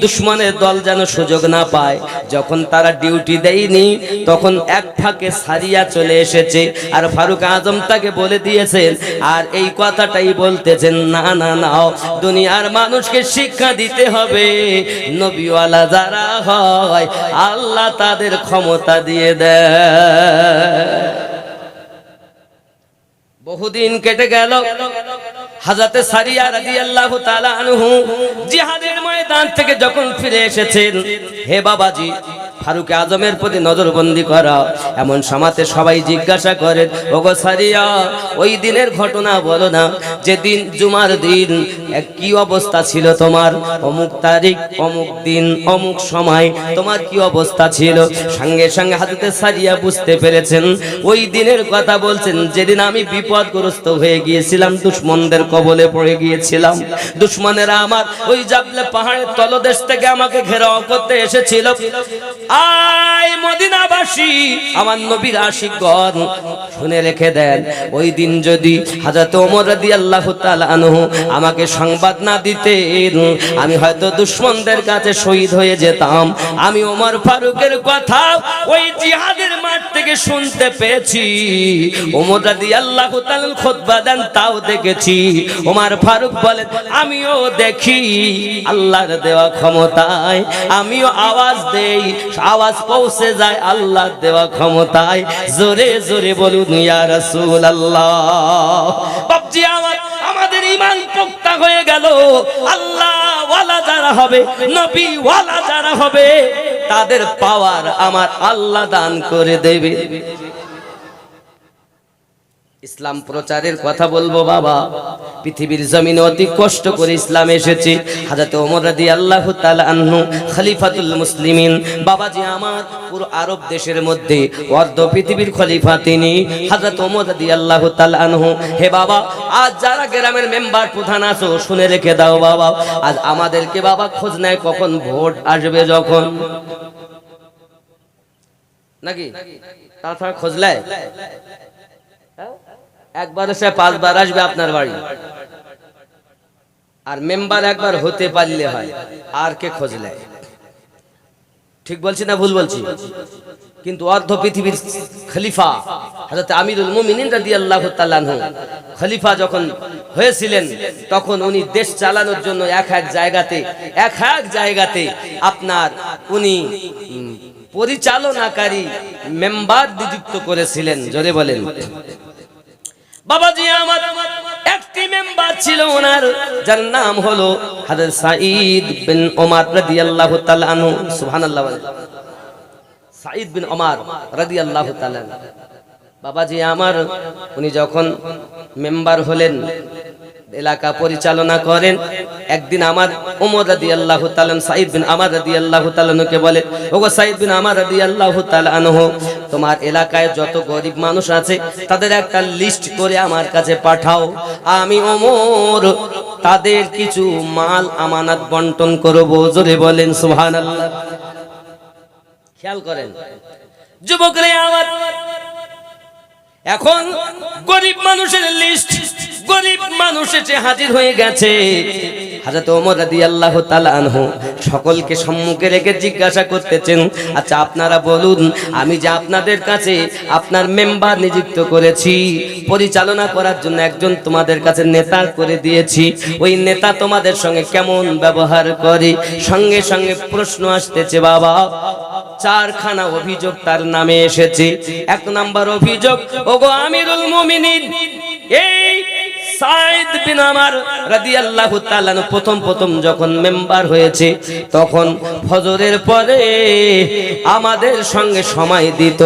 দুশমনের দল যেন সুযোগ না পায় যখন তারা ডিউটি দেয়নি তখন এক ফাঁকে সারিয়া চলে এসেছে আর ফারুক আজম তাকে বলে দিয়েছেন আর এই কথাটাই বলতেছেন না না না দুনিয়ার মানুষকে শিক্ষা দিতে হবে নবীওয়ালা যারা হয় আল্লাহ তাদের ক্ষমতা দিয়ে দেয় বহুদিন কেটে গেল হযরতে সারিয়া রাদিয়াল্লাহু তাআলা আনহু জিহাদের ময়দান থেকে যখন ফিরে এসেছেন হে বাবাজি ফারুক আজমের প্রতি নজরবন্দি করা এমন সমাতে সবাই জিজ্ঞাসা করেন ওগো সারিয়া ওই দিনের ঘটনা বলো না যেদিন জুমার দিন কি অবস্থা ছিল তোমার অমুক তারিখ অমুক দিন অমুক সময় তোমার কি অবস্থা ছিল সঙ্গে সঙ্গে হযরতে সারিয়া বুঝতে পেরেছেন ওই দিনের কথা বলছেন যেদিন আমি বিপদগ্রস্ত হয়ে গিয়েছিলাম দুশমনদের কবলে পড়ে গিয়েছিলাম দুশমনেরা আমার ওই জাবলে পাহাড়ের তলদেশ থেকে আমাকে ঘেরাও করতে এসেছিল আয় মদিনাবাসী আমার নবীর আশিকগণ শুনে রেখে দেন ওই দিন যদি হযরত ওমর রাদিয়াল্লাহু তাআলা আনহু আমাকে সংবাদ না দিতেন আমি হয়তো দুশমনদের কাছে শহীদ হয়ে যেতাম আমি ওমর ফারুকের কথা ওই জিহাদের মাঠ থেকে শুনতে পেয়েছি ওমর রাদিয়াল্লাহু তাআলা খুতবা দেন তাও দেখেছি ওমর ফারুক বলেন আমিও দেখি আল্লাহর দেওয়া ক্ষমতায় আমিও আওয়াজ দেই আওয়াজ পৌঁছে যায় আল্লাহর দেওয়া ক্ষমতায় জোরে জোরে বলুন ইয়া রাসূলুল্লাহ বাপজি আমাদের ঈমান পোক্তা হয়ে গেল আল্লাহ ওয়ালা যারা হবে নবী ওয়ালা যারা হবে তাদের পাওয়ার আমার আল্লাহ দান করে দেবে ইসলাম প্রচারের কথা বলবো বাবা পৃথিবীর জমিনে অতি কষ্ট করে ইসলাম এসেছে হযরত ওমর রাদিয়াল্লাহু তাআলা আনহু খলিফাতুল মুসলিমিন বাবাজি আমার পুরো আরব দেশের মধ্যে অর্ধ পৃথিবীর খলিফা তিনি হযরত ওমর রাদিয়াল্লাহু তাআলা আনহু হে বাবা আজ যারা গ্রামের মেম্বার প্রধান আছো শুনে রেখে দাও বাবা আজ আমাদেরকে বাবা খোঁজ নেয় কখন ভোট আসবে যখন নাকি তাছাড়া খোঁজ নেয় একবার এসে 5 বার আসবে আপনার বাড়ি আর মেম্বার একবার হতে পারলে হয় আর কে খোঁজ নেয় ঠিক বলছি না ভুল বলছি কিন্তু অর্ধ পৃথিবীর খলিফা হযরত আমিরুল মুমিনিন রাদিয়াল্লাহু তাআলা আনহু খলিফা যখন হয়েছিলেন তখন উনি দেশ চালানোর জন্য এক এক জায়গাতে আপনার উনি পরিচালনাকারী মেম্বার নিযুক্ত করেছিলেন জোরে বলেন বাবাজি আমার একটি মেম্বার ছিল ওনার যার নাম হলো হযরত সাঈদ বিন ওমর রাদিয়াল্লাহু তাআলা আনহু সুবহানাল্লাহ সাঈদ বিন ওমর রাদিয়াল্লাহু তাআলা বাবাজি আমার, উনি যখন মেম্বার হলেন, এলাকা পরিচালনা করেন, একদিন আমার ওমর রাদিয়াল্লাহু তাআলা সাঈদ বিন ওমর রাদিয়াল্লাহু তাআলাকে বলে, ওগো সাঈদ বিন ওমর রাদিয়াল্লাহু তাআলা আনহু, তোমার এলাকায় যত গরিব মানুষ আছে তাদের একটা লিস্ট করে আমার কাছে পাঠাও, আমি ওমর তাদের কিছু মাল আমানত বন্টন করব। জোরে বলেন সুবহানাল্লাহ। খেয়াল করেন যুবকরা আমার, এখন গরিব মানুষের লিস্ট, গরিব মানুষ এসে হাজির হয়ে গেছে। হযরত ওমর রাদিয়াল্লাহু তাআলা আনহু সকলকে সম্মুখে রেখে জিজ্ঞাসা করতেছেন, আচ্ছা আপনারা বলুন, আমি যে আপনাদের কাছে আপনার মেম্বার নিযুক্ত করেছি, পরিচালনা করার জন্য একজন তোমাদের কাছে নেতা করে দিয়েছি, ওই নেতা তোমাদের সঙ্গে কেমন ব্যবহার করে? সঙ্গে সঙ্গে প্রশ্ন আসতেছে বাবা, চারখানা অভিযোগ তার নামে এসেছে। এক নাম্বার অভিযোগ, ওগো আমিরুল মুমিনিন, এই সাঈদ বিন ওমর রাদিয়াল্লাহু তাআলা প্রথম যখন মেম্বার হয়েছে তখন ফজরের পরে আমাদের সঙ্গে সময় দিত,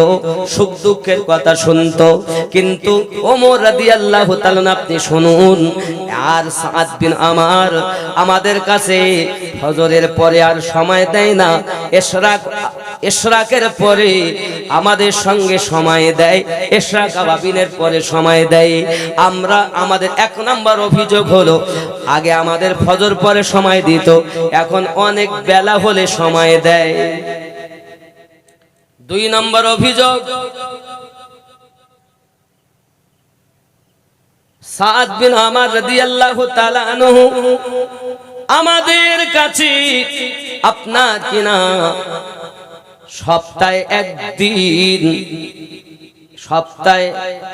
সুখ দুঃখের কথা শুনতো, কিন্তু ওমর রাদিয়াল্লাহু তাআলা আপনি শুনুন, আর সাঈদ বিন ওমর আমাদের কাছে ফজরের পরে আর সময় দেয় না, ইশরাকের পরে আমাদের সঙ্গে সময় দেয়, ইশরাক আবাবিনের পরে সময় দেয়। আমরা আমাদের এক নাম্বার অভিযোগ হলো, আগে আমাদের ফজর পরে সময় দিত, এখন অনেক বেলা হলে সময় দেয়। দুই নাম্বার অভিযোগ, সাদ বিন ওমর রাদিয়াল্লাহু তাআলা আনহু আমাদের কাছে আপনার কিনা সপ্তাহে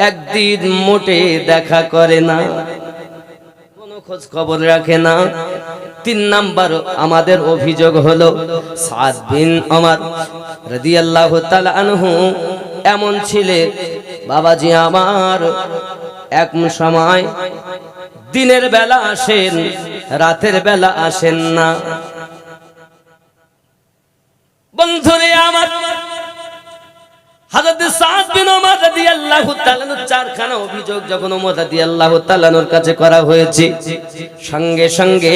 একদিন মোটে দেখা করে না, কোনো খোঁজ খবর রাখে না। তিন নাম্বার আমাদের অভিযোগ হলো, সাদ বিন ওমর রাদিয়াল্লাহু তাআলা আনহু এমন ছিলেন বাবাজি আমার, এক সময় দিনের বেলা আসেন, রাতের বেলা আসেন না। বন্ধুরে আমার, হযরত সাদ বিন ওমর রাদিয়াল্লাহু তাআলা চারখানা অভিযোগ যখন ওমর রাদিয়াল্লাহু তাআলার কাছে করা হয়েছে, সঙ্গে সঙ্গে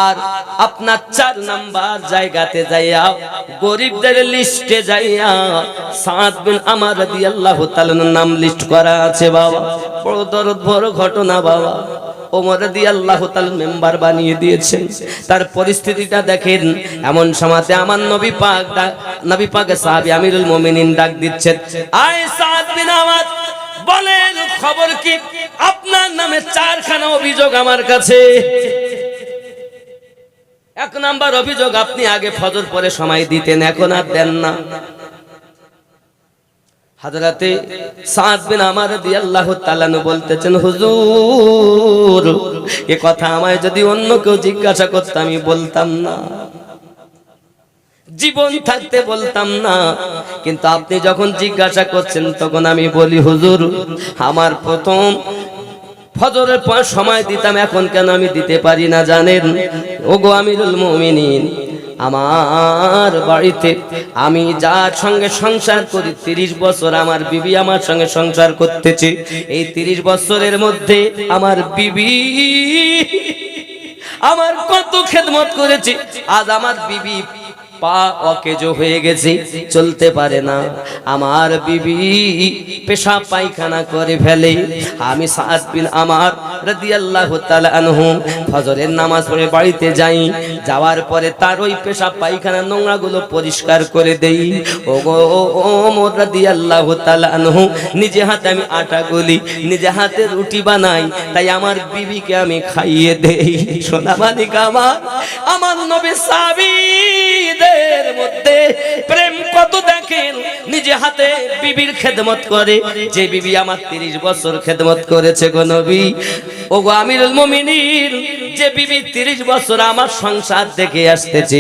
আর আপনার 4 নাম্বার জায়গাতে যাইয়া গরিবদের লিস্টে যাইয়া সাদ বিন ওমর রাদিয়াল্লাহু তাআলার নাম লিস্ট করা আছে। বাবা বড় দরদ, বড় ঘটনা বাবা। ওমর রাদিয়াল্লাহু তাআলা মেম্বার বানিয়ে দিয়েছেন, তার পরিস্থিতিটা দেখেন। এমন সময়তে আমার নবী পাক সাহাবী আমিরুল মুমিনিন ডাক দিচ্ছেন, আয় সাদ বিন ওমর, বলেন খবর কি? আপনার নামে 4খানা অভিযোগ আমার কাছে। এক নাম্বার অভিযোগ, আপনি আগে ফজর পরে সময় দিতেন, এখন আর দেন না। হযরতে সাদ বিন ওমর রাদিয়াল্লাহু তাআলা বলতেছেন, হুজুর এ কথা আমায় যদি অন্য কেউ জিজ্ঞাসা করত আমি বলতাম না, জীবন থাকতে বলতাম না, কিন্তু আপনি যখন জিজ্ঞাসা করছেন তখন আমি বলি, হুজুর আমার প্রথম ফজরের পর সময় দিতাম, এখন কেন আমি দিতে পারি না জানেন? ওগো আমিরুল মুমিনিন, আমার বাড়িতে আমি যার সঙ্গে সংসার করি 30 বছর আমার বিবি আমার সঙ্গে সংসার করতেছে। এই 30 বছরের মধ্যে আমার বিবি আমার কত খেদমত করেছে, আজ আমার বিবি পা অকেজ হয়ে গেছে, চলতে পারে না। আমার বিবি পেশাব পায়খানা করে ফেলে। আমি সাদ বিন ওমর রাদিয়াল্লাহু তাআলা আনহু ফজরের নামাজ পড়ে বাড়িতে যাই, যাওয়ার পরে তার ওই পেশাব পায়খানা নোংরাগুলো পরিষ্কার করে দেই। ওগো ওমর রাদিয়াল্লাহু তাআলা আনহু নিজে হাতে আমি আটা গলি, নিজে হাতে রুটি বানাই, তাই আমার বিবিকে আমি খাইয়ে দেই। সোনা মানিক আমার নবী সাহাবীদের মধ্যে প্রেম কত দেখেন, নিজে হাতে বিবির খেদমত করে। যে বিবি আমার 30 বছর খেদমত করেছে গো নবী, ওগো আমিরুল মুমিনিন, যে বিবি 30 বছর আমার সংসার দেখে আসতেছে,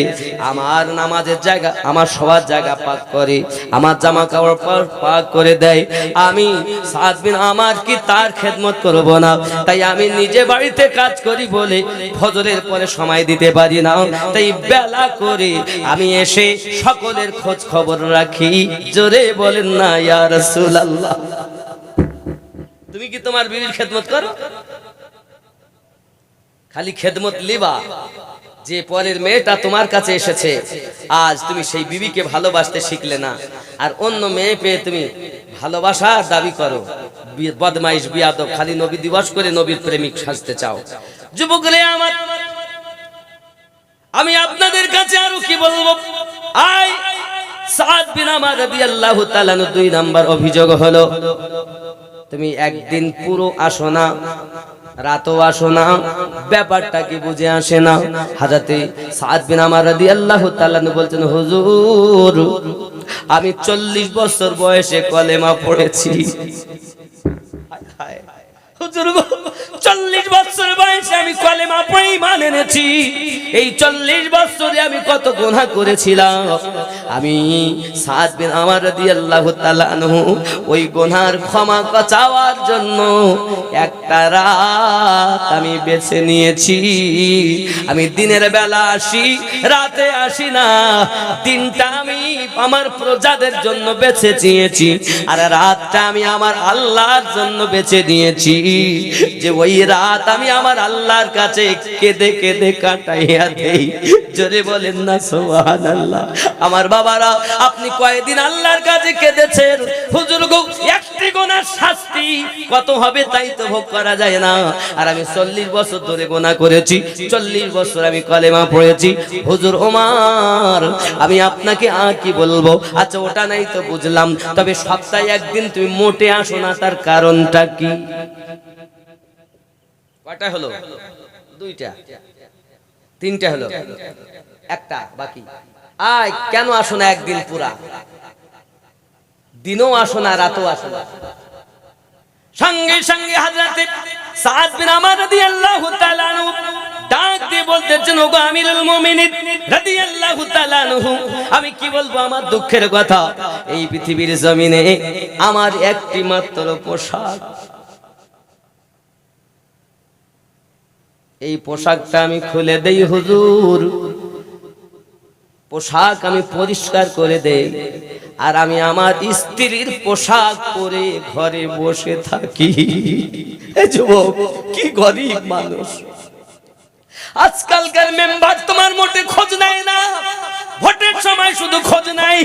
আমার নামাজের জায়গা, আমার সবার জায়গা পাক করে, আমার জামা কাপড় পাক করে দেয়, আমি সাদ বিন আমার কি তার খেদমত করব না? তাই আমি নিজে বাড়িতে কাজ করি বলে ফজরের পরে সময় দিতে পারি না, তাই বেলা করে আমি এসে সকলের খোঁজ খবর রাখি। জোরে বলেন না ইয়া রাসূলুল্লাহ। তুমি কি তোমার বিবির খেদমত করো? খালি খেদমত লিবা, যে পরের মেয়েটা তোমার কাছে এসেছে, আজ তুমি সেই বিবিকে ভালোবাসতে শিখলে না, আর অন্য মেয়ে পেয়ে তুমি ভালোবাসার দাবি করো, বদমাইশ বিয়াদব, খালি নবী দিবস করে নবীর প্রেমিক সাজতে চাও। যুবকরা আমার, আমি আপনাদের কাছে আরো কি বলবো? আয় সাদ বিন আমর রাদিয়াল্লাহু তাআলা 2 নাম্বার অভিযোগ হলো, তুমি একদিন পুরো আসো না, রাতও আসো না, ব্যাপারটা কি বুঝে আসে না? হযরতে সাদ বিন আমর রাদিয়াল্লাহু তাআলা বলছেন, হুজুর আমি 40 বছর বয়সে কলেমা পড়েছি। হুজুর 40 বছর বয়সে আমি কলেমা পড়ে ঈমান এনেছি। এই 40 বছরে আমি কত গুনাহ করেছিলাম। আমি সাদ বিন আমর রাদিয়াল্লাহু তাআলা আনহু ওই গুনাহর ক্ষমা চাওয়ার জন্য একটা রাত আমি বেছে নিয়েছি। আমি দিনের বেলা আসি, রাতে আসি না, দিনটা আমি আমার প্রজাদের জন্য বেছে নিয়েছি, আর রাতটা আমি আমার আল্লাহর জন্য বেছে নিয়েছি, যে ওই রাত আমি আমার আল্লাহর কাছে কেঁদে কেঁদে কাটাইয়া দেই। জোরে বলেন না সুবহানাল্লাহ। আমার বাবারা, আপনি কয়দিন আল্লাহর কাছে কেঁদেছেন? হুজুর গো, একটি গুনার শাস্তি কত হবে তাই তো ভোগ করা যায় না, আর আমি 40 বছর ধরে গুনাহ করেছি, 40 বছর আমি কলেমা পড়েছি। হুজুর ওমর, আমি আপনাকে আর কি বলবো? আচ্ছা ওটা নাই তো বুঝলাম, তবে সপ্তাহে একদিন তুমি মোটে আসো না, তার কারণটা কি? কয়টা হলো? 2টা, 3টা হলো, একটা বাকি। আয় কেন আসো না একদিন পুরা? দিনও আসো না, রাতও আসো না। সঙ্গে সঙ্গে হযরতে সাদ বিন আমর রাদিয়াল্লাহু তাআলা আনহু ডাক দিয়ে বলতেছেন, ওগো আমিরুল মুমিনিন রাদিয়াল্লাহু তাআলা আনহু, আমি কি বলবো আমার দুঃখের কথা? এই পৃথিবীর জমিনে আমার একটি মাত্র পোশাক, এই পোশাকটা আমি খুলে দেই হুজুর, পোশাক আমি পরিষ্কার করে দেই, আর আমি আমার স্ত্রীর পোশাক পরে ঘরে বসে থাকি। এ যুবক, কি গরিব মানুষ! আজকালকার মেম্বার তোমার মোটে খোঁজ নেয় না, ভোটের সময় শুধু খোঁজ নাই।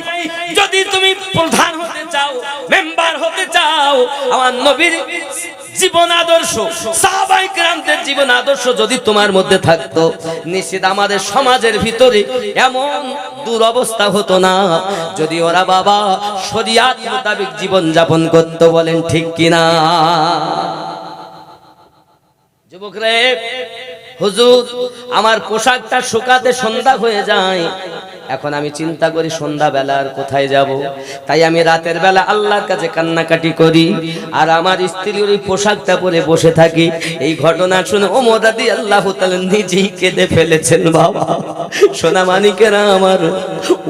যদি তুমি প্রধান হতে চাও, মেম্বার হতে চাও, আমার নবীর জীবন আদর্শ, সাহাবায়ে কেরামদের জীবন আদর্শ যদি তোমার মধ্যে থাকতো, নিশ্চিত আমাদের সমাজের ভিতরে এমন দুরবস্থা হতো না। যদি ওরা বাবা শরিয়াত মোতাবেক জীবন যাপন করত, বলেন ঠিক কিনা? যুবকরে, হুজুর আমার পোশাকটা শুকাতে সন্ধ্যা হয়ে যায়, এখন আমি চিন্তা করি সন্ধ্যা বেলা আর কোথায় যাব, তাই আমি রাতের বেলা আল্লাহর কাছে কান্নাকাটি করি, আর আমার স্ত্রীর ওই পোশাকটা পরে বসে থাকি। এই ঘটনা শুনে ওমর রাদিয়াল্লাহু তাআলা নিজেই কেঁদে ফেলেছেন। বাবা সোনা মানিকেরা আমার,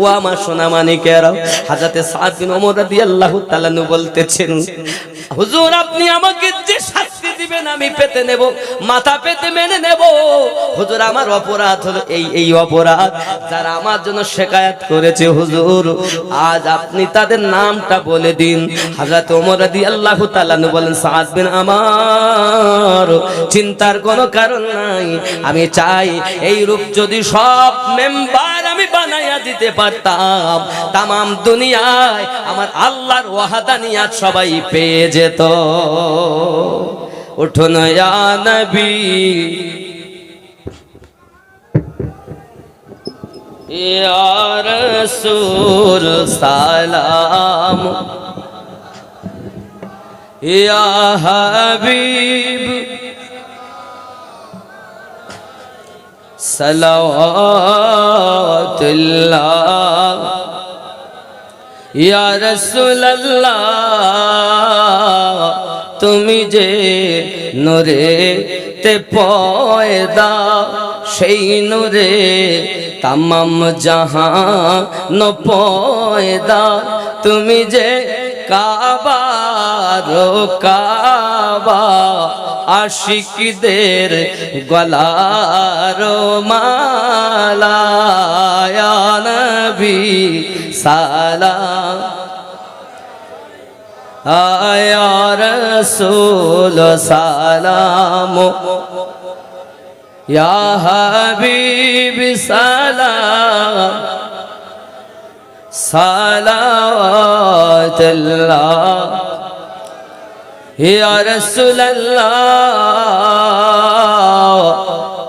ও আমার সোনা মানিকেরা, হযরতে সাদ বিন ওমর রাদিয়াল্লাহু তাআলা বলতেছেন, হুজুর আপনি আমাকে যে শাস্তি দিবেন আমি পেতে নেব, মাথা পেতে মেনে নেব। হুজুর আমার অপরাধ হলো এই অপরাধ, যারা আমার জন্য শিকায়াত করেছে হুজুর, আজ আপনি তাদের নামটা বলে দিন। হযরত ওমর রাদিয়াল্লাহু তাআলা বলেন, সাদ বিন আমর, চিন্তার কোনো কারণ নাই, আমি চাই এই রূপ যদি সব মেম্বার আমি বানাইয়া দিতে পারতাম, তামাম দুনিয়ায় আমার আল্লাহর ওয়াহদানিয়াত সবাই পেয়ে যেত। উঠুন ইয়া নবী, ইয়া রাসূল সালাম, ইয়া হাবিব সালাওয়াতুল্লাহ, ইয়া রাসূলুল্লাহ তুমি যে নূরে তে পয়দা, সেই নূরে তামাম জাহান পয়দা। তুমি যে কাবা রো কাবা, আশিকদের গলার মালা। ইয়া নবী সালাম, ইয়া রাসূল সালাম, ইয়া হাবিব সালাম, সালাওয়াতুল্লাহ ইয়া রাসূলুল্লাহ।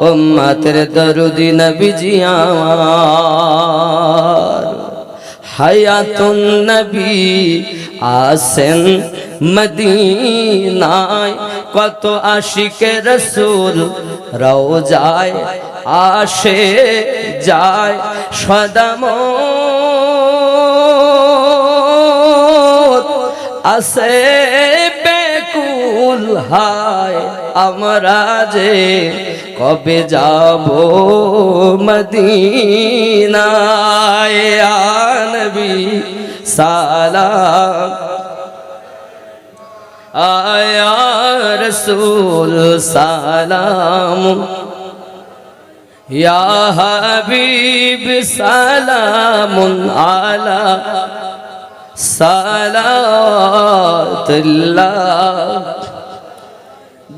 উম্মতের দরুদি নবীজি আমার, হায়াতুন নবী আসেন মদিনায়, কত আশিকে রসুল রওজায় আসে যায় সদম আসে বেকুল, হায় আমরা যে কবে যাব মদিনায়। ইয়া নবী সালাম, ইয়া রাসূল সালাম, ইয়া হাবিব সালামুন আলা সালাতুল্লাহ।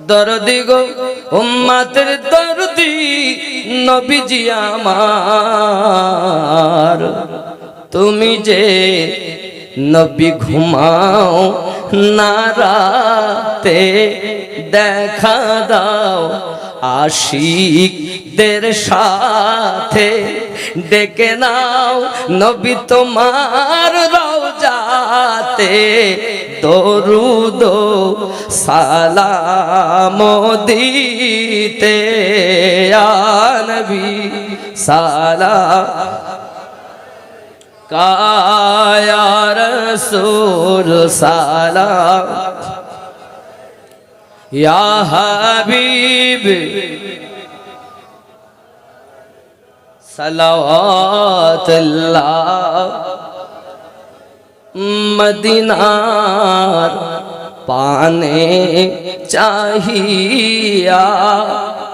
দরদি গো উম্মতের দরদি নবীজি আমার, তুমি যে নবী ঘুমাও না রাতে, দেখা দাও আশিকদের সাথে, ডেকে নাও নবী তোমার রওজাতে, দরুদ সালাম দিতে। ইয়া নবী সালাম, ইয়া রাসূল সালাম, ইয়া হাবিব সালাওয়াতুল্লাহ। মদিনার পানে চাহিয়া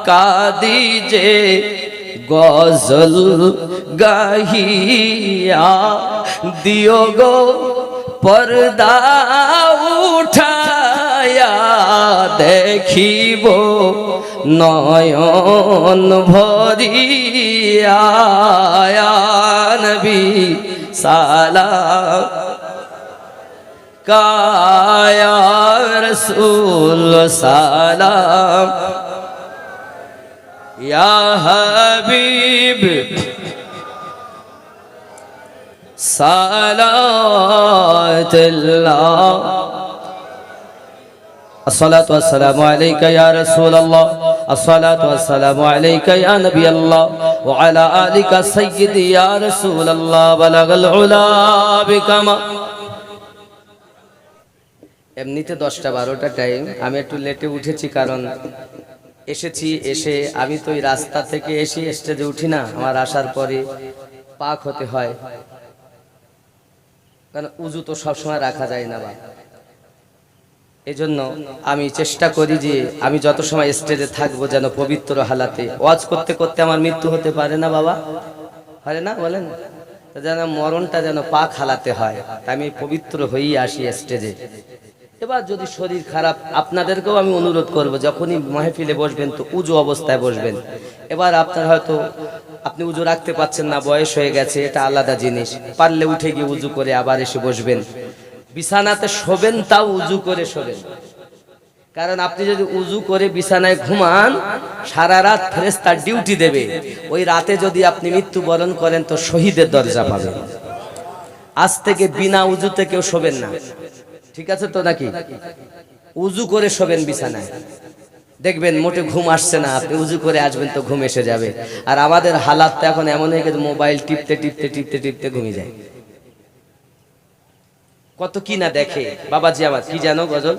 কাদি যে গজল গাহিয়া, দিও গো পর্দা উঠায়া, দেখিব নয়ন ভরিয়া। ইয়া নবী সালাম, ইয়া রাসূল সালাম, ইয়া হাবিব সালাতুল্লাহ। الصلاة والسلام عليك يا رسول الله، الصلاة والسلام عليك يا نبي الله، وعلى آلك سيدي يا رسول الله، بلغ العلا بكما। এমনিতে 10টা-12টা টাইম, আমি একটু লেটে উঠেছি কারণ এসেছি, এসে আমি তো এই রাস্তা থেকে এসে স্টেজে উঠি না, আমার আসার পরে পাক হতে হয়, কারণ উজু তো সবসময় রাখা যায় না। এজন্য আমি চেষ্টা করি যে আমি যত সময় স্টেজে থাকবো যেন পবিত্র হালাতে। ওয়াজ করতে করতে আমার মৃত্যু হতে পারে না বাবা, পারে না বলেন, যেন মরণটা যেন পাক হালাতে হয়, আমি পবিত্র হয়েই আসি স্টেজে। এবার যদি শরীর খারাপ, আপনাদেরকেও আমি অনুরোধ করব, যখনই মাহফিলে বসবেন তো উজু অবস্থায় বসবেন। এবার আপনার হয়তো আপনি উজু রাখতে পাচ্ছেন না, বয়স হয়ে গেছে, এটা আলাদা জিনিস, পারলে উঠে গিয়ে উজু করে আবার এসে বসবেন। বিছানাতে শোবেন তাও উজু করে শোবেন, কারণ আপনি যদি উজু করে বিছানায় ঘুমান সারা রাত ফেরেশতা ডিউটি দেবে। ওই রাতে যদি আপনি মৃত্যুবরণ করেন তো শহীদের দরজা পাবেন। আজ থেকে বিনা উজুতে কেউ শোবেন না, ঠিক আছে তো নাকি? উজু করে শোবেন বিছানায়, দেখবেন মোটে ঘুম আসছে না, আপনি উজু করে আসবেন তো ঘুম এসে যাবে। আর আমাদের হালাত তো এখন এমন হয়ে গেছে, মোবাইল টিপতে টিপতে টিপতে টিপতে ঘুমিয়ে যায়। কত কি না দেখে বাবাজি আমার, কি জানো গজল